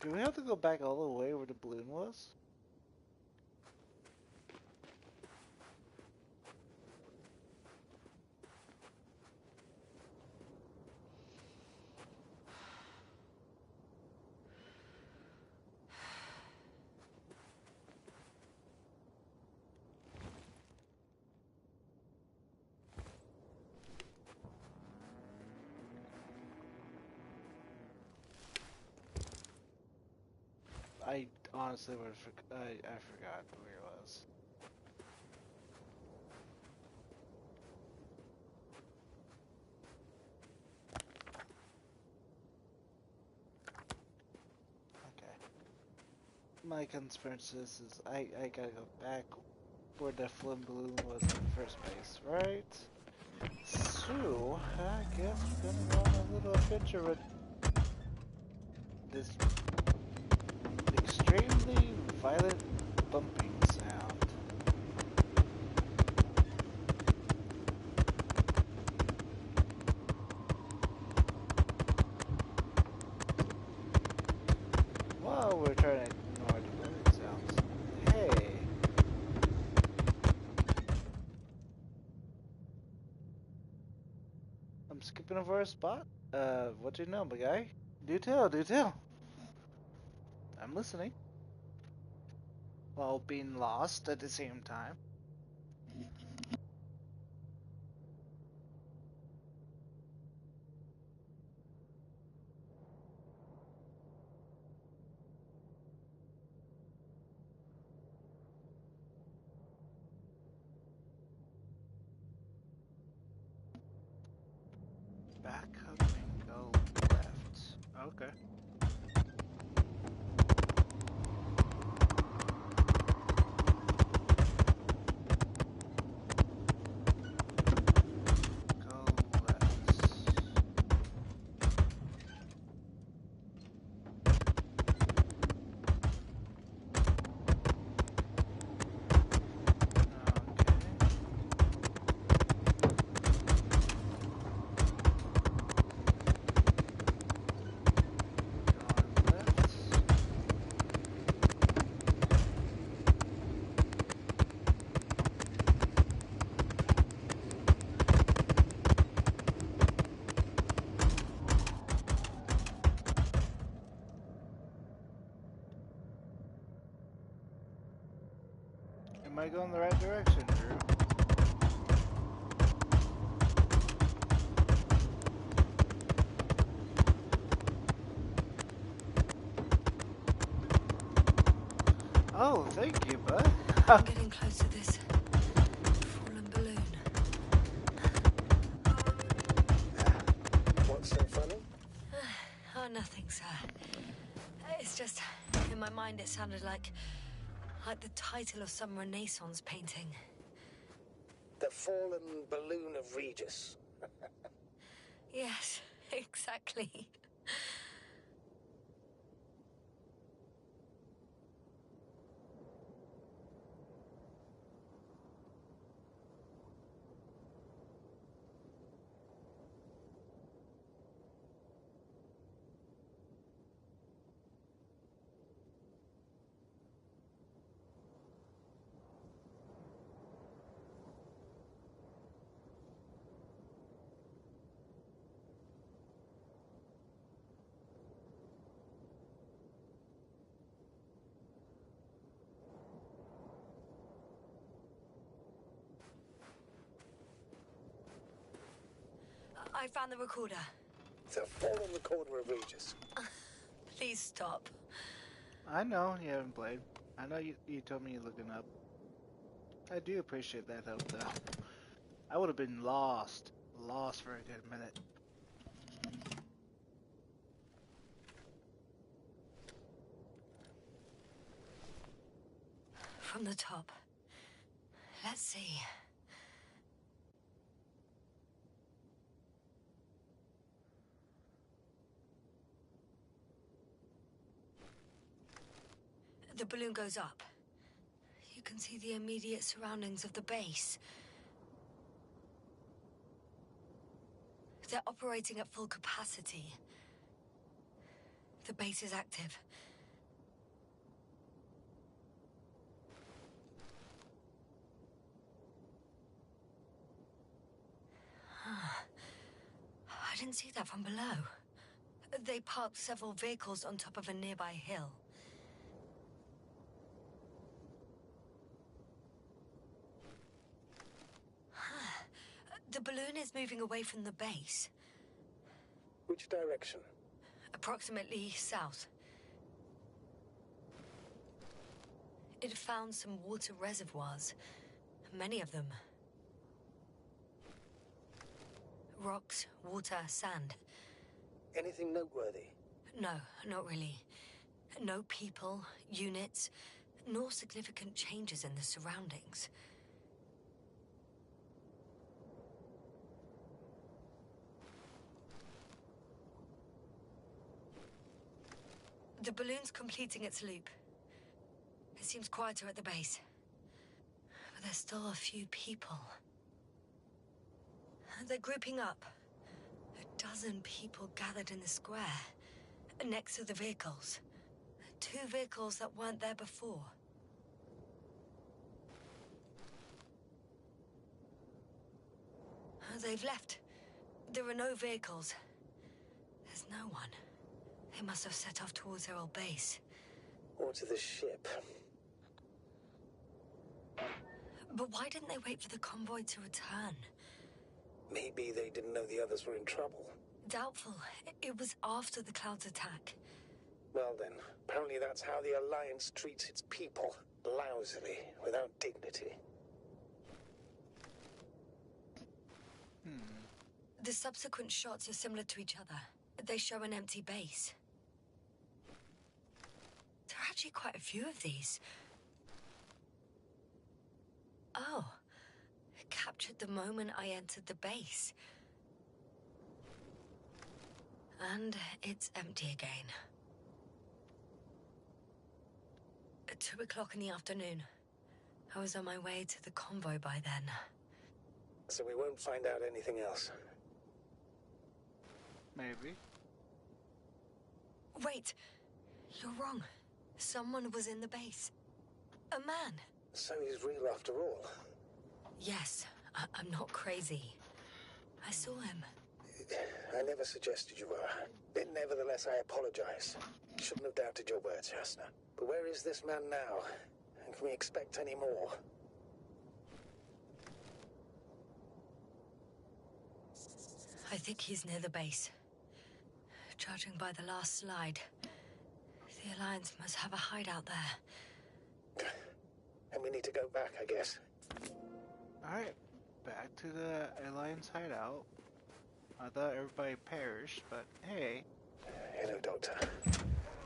Do we have to go back all the way where the balloon was? I honestly would have. I forgot where it was. Okay. My consensus is I gotta go back where the flim balloon was in the first place, right? So I guess we're gonna go on a little adventure with this extremely violent bumping sound. While we're trying to ignore the bumping sounds. Hey! I'm skipping over a spot? What do you know, my guy? Do tell, do tell. I'm listening. While being lost at the same time. Back up and go left. Okay. Go left. Okay. Going left. Am I going the right direction, Drew? Oh, thank you, bud. I'm getting close to this fallen balloon. What's so funny? Oh, nothing, sir. It's just, in my mind it sounded like the title of some Renaissance painting. The fallen balloon of Regis. Yes, exactly. I found the recorder. The fallen recorder of Regis. Please stop. I know you haven't played. I know you told me you're looking up. I do appreciate that help, though. I would have been lost for a good minute. From the top. Let's see. The balloon goes up. You can see the immediate surroundings of the base. They're operating at full capacity. The base is active. didn't see that from below. They parked several vehicles on top of a nearby hill. The balloon is moving away from the base. Which direction? Approximately south. It found some water reservoirs. Many of them. Rocks, water, sand. Anything noteworthy? No, not really. No people, units, nor significant changes in the surroundings. The balloon's completing its loop. It seems quieter at the base. But there's still a few people. They're grouping up. 12 people gathered in the square, next to the vehicles. 2 vehicles that weren't there before. They've left. There are no vehicles. There's no one. They must have set off towards their old base. Or to the ship. But why didn't they wait for the convoy to return? Maybe they didn't know the others were in trouble. Doubtful. It was after the Cloud's attack. Well then, apparently that's how the Alliance treats its people. Lousily, without dignity. The subsequent shots are similar to each other. They show an empty base. There are actually quite a few of these. Oh. Captured the moment I entered the base. And it's empty again. At 2 o'clock in the afternoon. I was on my way to the convoy by then. So we won't find out anything else. Maybe. Wait. You're wrong. Someone was in the base. A man. So he's real after all. Yes, I'm not crazy. I saw him. I never suggested you were. Nevertheless, I apologize. Shouldn't have doubted your words, Jasna. But where is this man now? And can we expect any more? I think he's near the base. Judging by the last slide, the Alliance must have a hideout there. And we need to go back, I guess. Alright, back to the Alliance hideout. I thought everybody perished, but hey. You know, Doctor,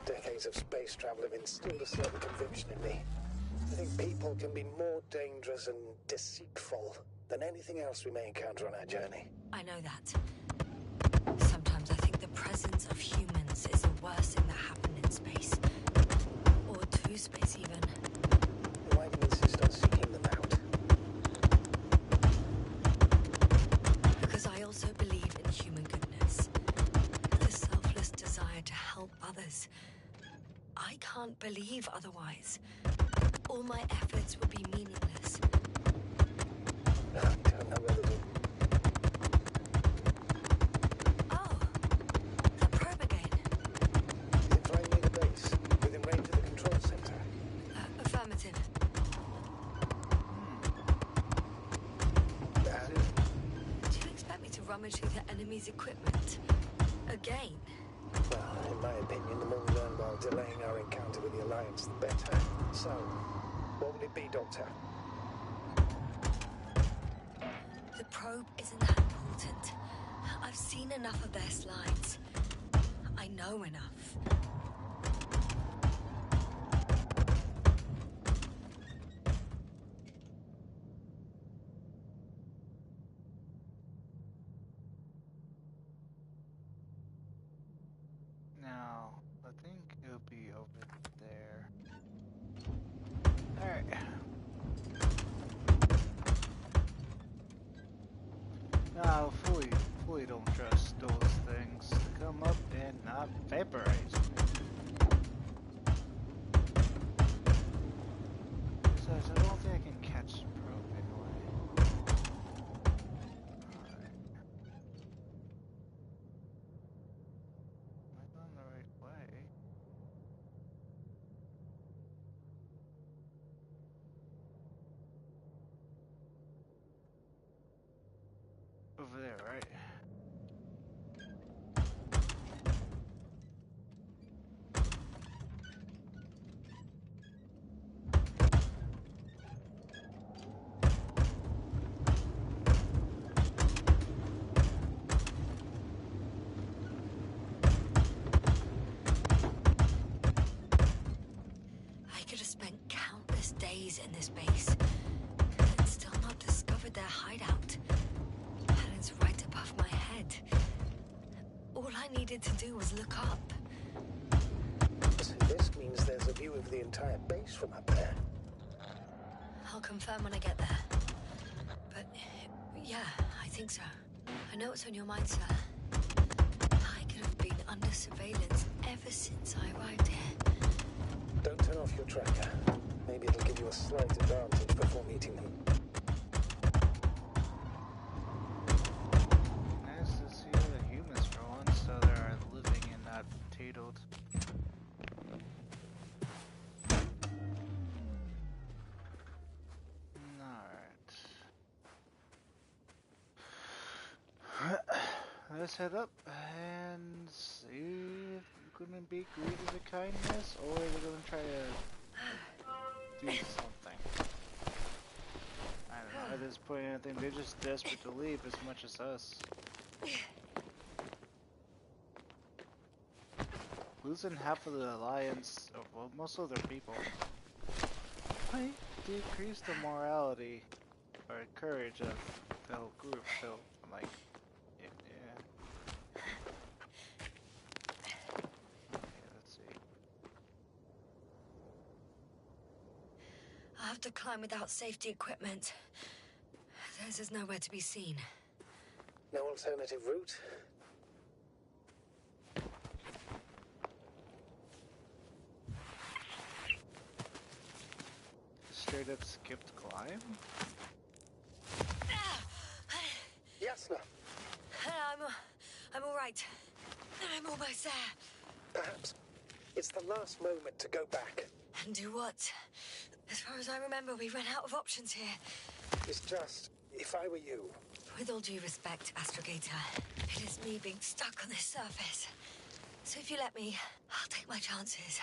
decades of space travel have instilled a certain conviction in me. I think people can be more dangerous and deceitful than anything else we may encounter on our journey. I know that. Sometimes I think the presence of humans is the worst thing that happened in space. Or to space, even. Why do you insist on seeking them out? Because I also believe in human goodness. The selfless desire to help others. I can't believe otherwise. All my efforts would be meaningless. I don't know whether to... Oh, the probe again. Is it flying near the base, within range of the control center? Affirmative. Do you expect me to rummage through the enemy's equipment? Again? Well, in my opinion, the more we learn while delaying our encounter with the Alliance, the better. So, what will it be, Doctor? The probe isn't that important. I've seen enough of their slides. I know enough. Now, I think it'll be over there. Alright. Now, fully don't trust those things to come up and not vaporize me. Besides, I don't think I can catch the probe anyway. Alright. needed to do was look up. So this means there's a view of the entire base from up there. I'll confirm when I get there. But, yeah, I think so. I know what's on your mind, sir. I could have been under surveillance ever since I arrived here. Don't turn off your tracker. Maybe it'll give you a slight advantage before meeting them. Nice to see the humans for once, so they are living and not potatoed. Alright. Let's head up and see if we're gonna be greeted with kindness or they're gonna try to do something. I don't know, at this point I think they're just desperate to leave as much as us. Losing half of the alliance, well, most of their people, might decrease the morality or courage of the whole group, so I'm like, yeah. Okay, let's see. I'll have to climb without safety equipment. Theirs is nowhere to be seen. No alternative route? Straight up skipped climb? Yasna, I'm all right. I'm almost there. perhaps it's the last moment to go back. And do what? As far as I remember, we ran out of options here. It's just, if I were you, With all due respect, Astrogator, it is me being stuck on this surface. So if you let me, I'll take my chances.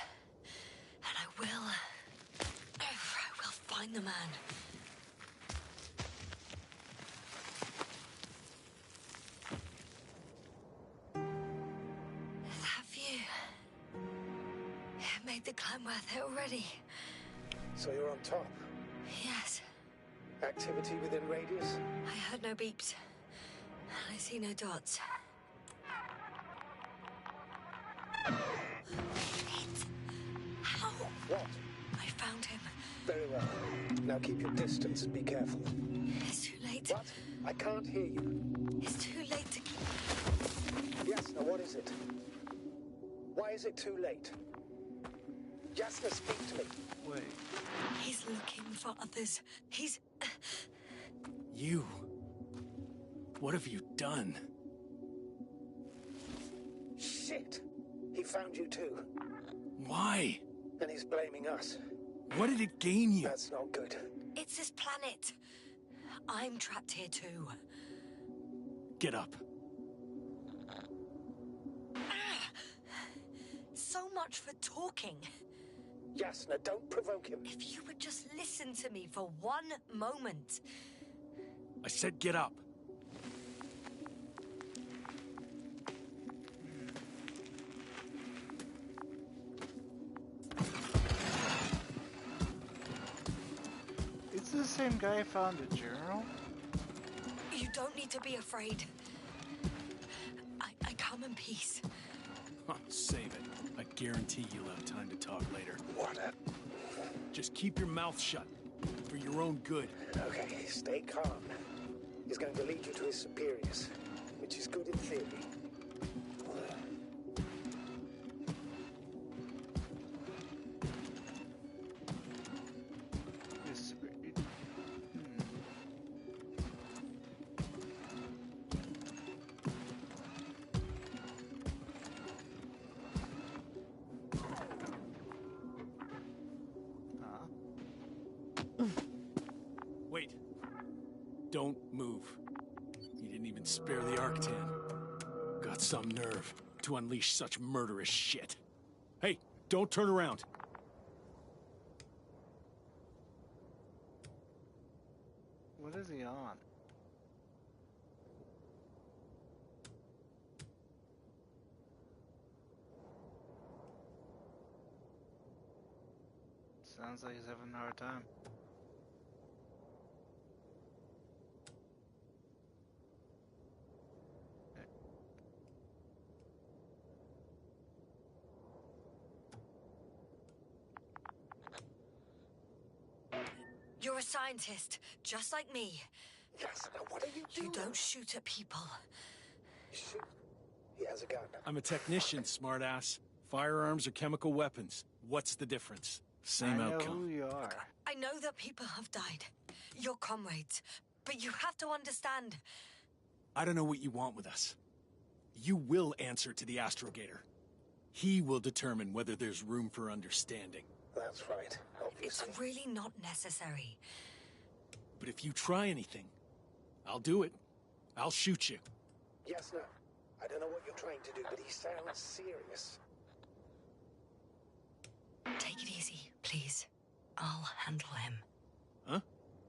And I will find the man. That view. It made the climb worth it already. so you're on top. Yes, Activity within radius? I heard no beeps. And I see no dots. Shit! How? What? I found him. Very well. Now keep your distance and be careful. It's too late. What? I can't hear you. It's too late to keep... Yasna, what is it? Why is it too late? Yasna, speak to me. Wait. He's looking for others. He's... You. What have you done? Shit! He found you too. Why? And he's blaming us. What did it gain you? That's not good. It's this planet. I'm trapped here too. Get up. So much for talking. Yasna, don't provoke him. If you would just listen to me for one moment. I said get up. Is this the same guy who found a journal? You don't need to be afraid. I come in peace. Huh, save it. I guarantee you'll have time to talk later. What a... Just keep your mouth shut. For your own good. Okay, stay calm. He's going to lead you to his superiors, which is good in theory. Wait. Don't move. You didn't even spare the Arctan. Got some nerve to unleash such murderous shit. Hey, don't turn around. What is he on? Sounds like he's having a hard time. You're a scientist, just like me. Yes, now what are you doing? You don't shoot at people. Shoot. He has a gun. I'm a technician, smartass. Firearms are chemical weapons. What's the difference? Same I know outcome. who you are. I know that people have died. Your comrades. But you have to understand. I don't know what you want with us. You will answer to the Astrogator. He will determine whether there's room for understanding. That's right, It's obviously. really not necessary. But if you try anything, I'll do it. I'll shoot you. Yes, no. I don't know what you're trying to do, but he sounds serious. Take it easy, please. I'll handle him. Huh?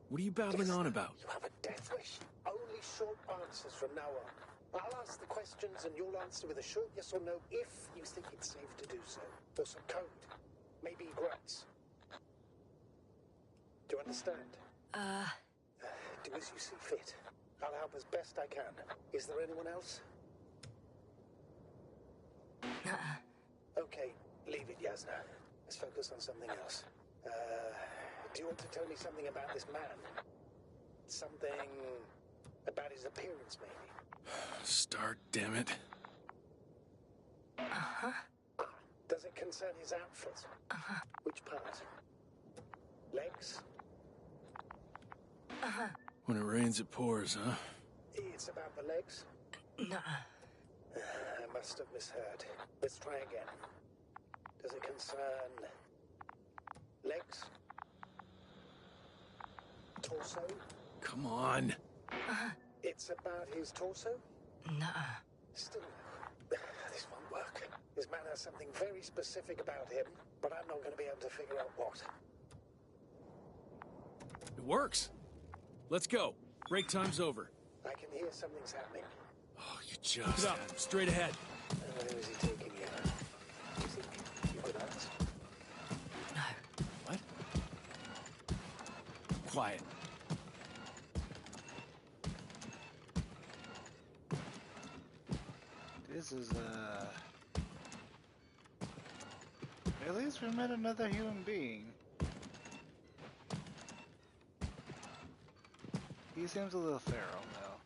What are you babbling on about? You have a death wish. Only short answers from now on. I'll ask the questions and you'll answer with a short yes or no if you think it's safe to do so. Or some code. Maybe grunts. Do you understand? Do as you see fit. I'll help as best I can. Is there anyone else? Okay, leave it, Yasna. Let's focus on something else. Do you want to tell me something about this man? Something about his appearance, maybe? Start, damn it. Does it concern his outfit? Which part? Legs? When it rains, it pours, huh? It's about the legs? I must have misheard. Let's try again. Does it concern legs? Torso? Come on. It's about his torso? Nuh-uh. Still, this won't work. This man has something very specific about him, but I'm not going to be able to figure out what. It works. Let's go. Break time's over. I can hear something's happening. Oh, you just... Get up. Straight ahead. Where is he taking you? Do you think you could ask? No. What? Quiet. This is, At least we met another human being. He seems a little feral, though.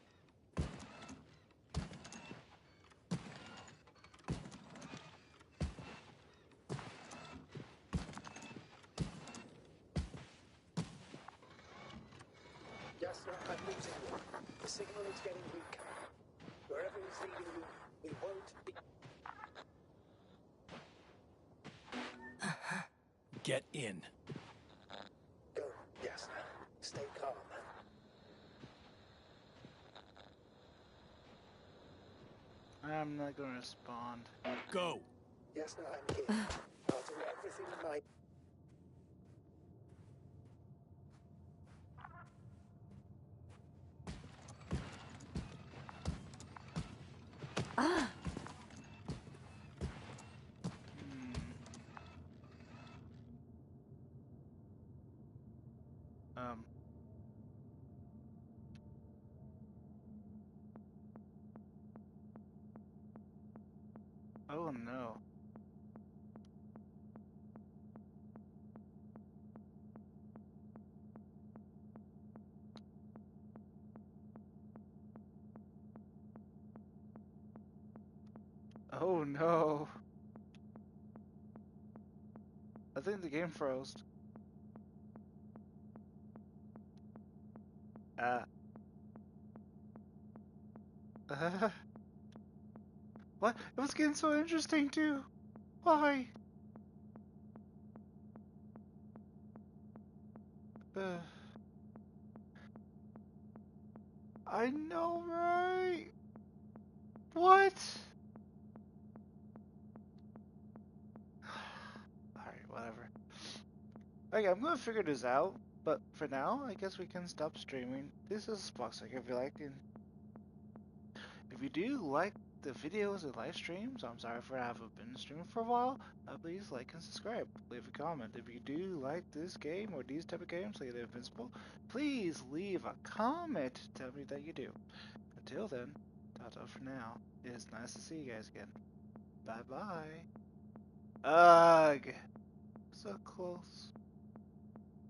Yes, sir, I'm losing you. The signal is getting weak. Wherever he's leading you, we won't be... Get in. Go, yes, sir. Stay calm. I'm not gonna respond. Go. Yes, no, I'm here. I'll do everything in my... Um. Oh no. Oh no. I think the game froze. What? It was getting so interesting too. Why? I know, right? What? Alright, whatever. Okay, I'm gonna figure this out, but for now, I guess we can stop streaming. This is Spoxlike. If you like it, if you do like the videos and live streams, I'm sorry for I haven't been streaming for a while. Please like and subscribe. Leave a comment. If you do like this game or these type of games, like the Invincible, please leave a comment to tell me that you do. Until then, ta-ta for now. It is nice to see you guys again. Bye bye. Ugh. So close.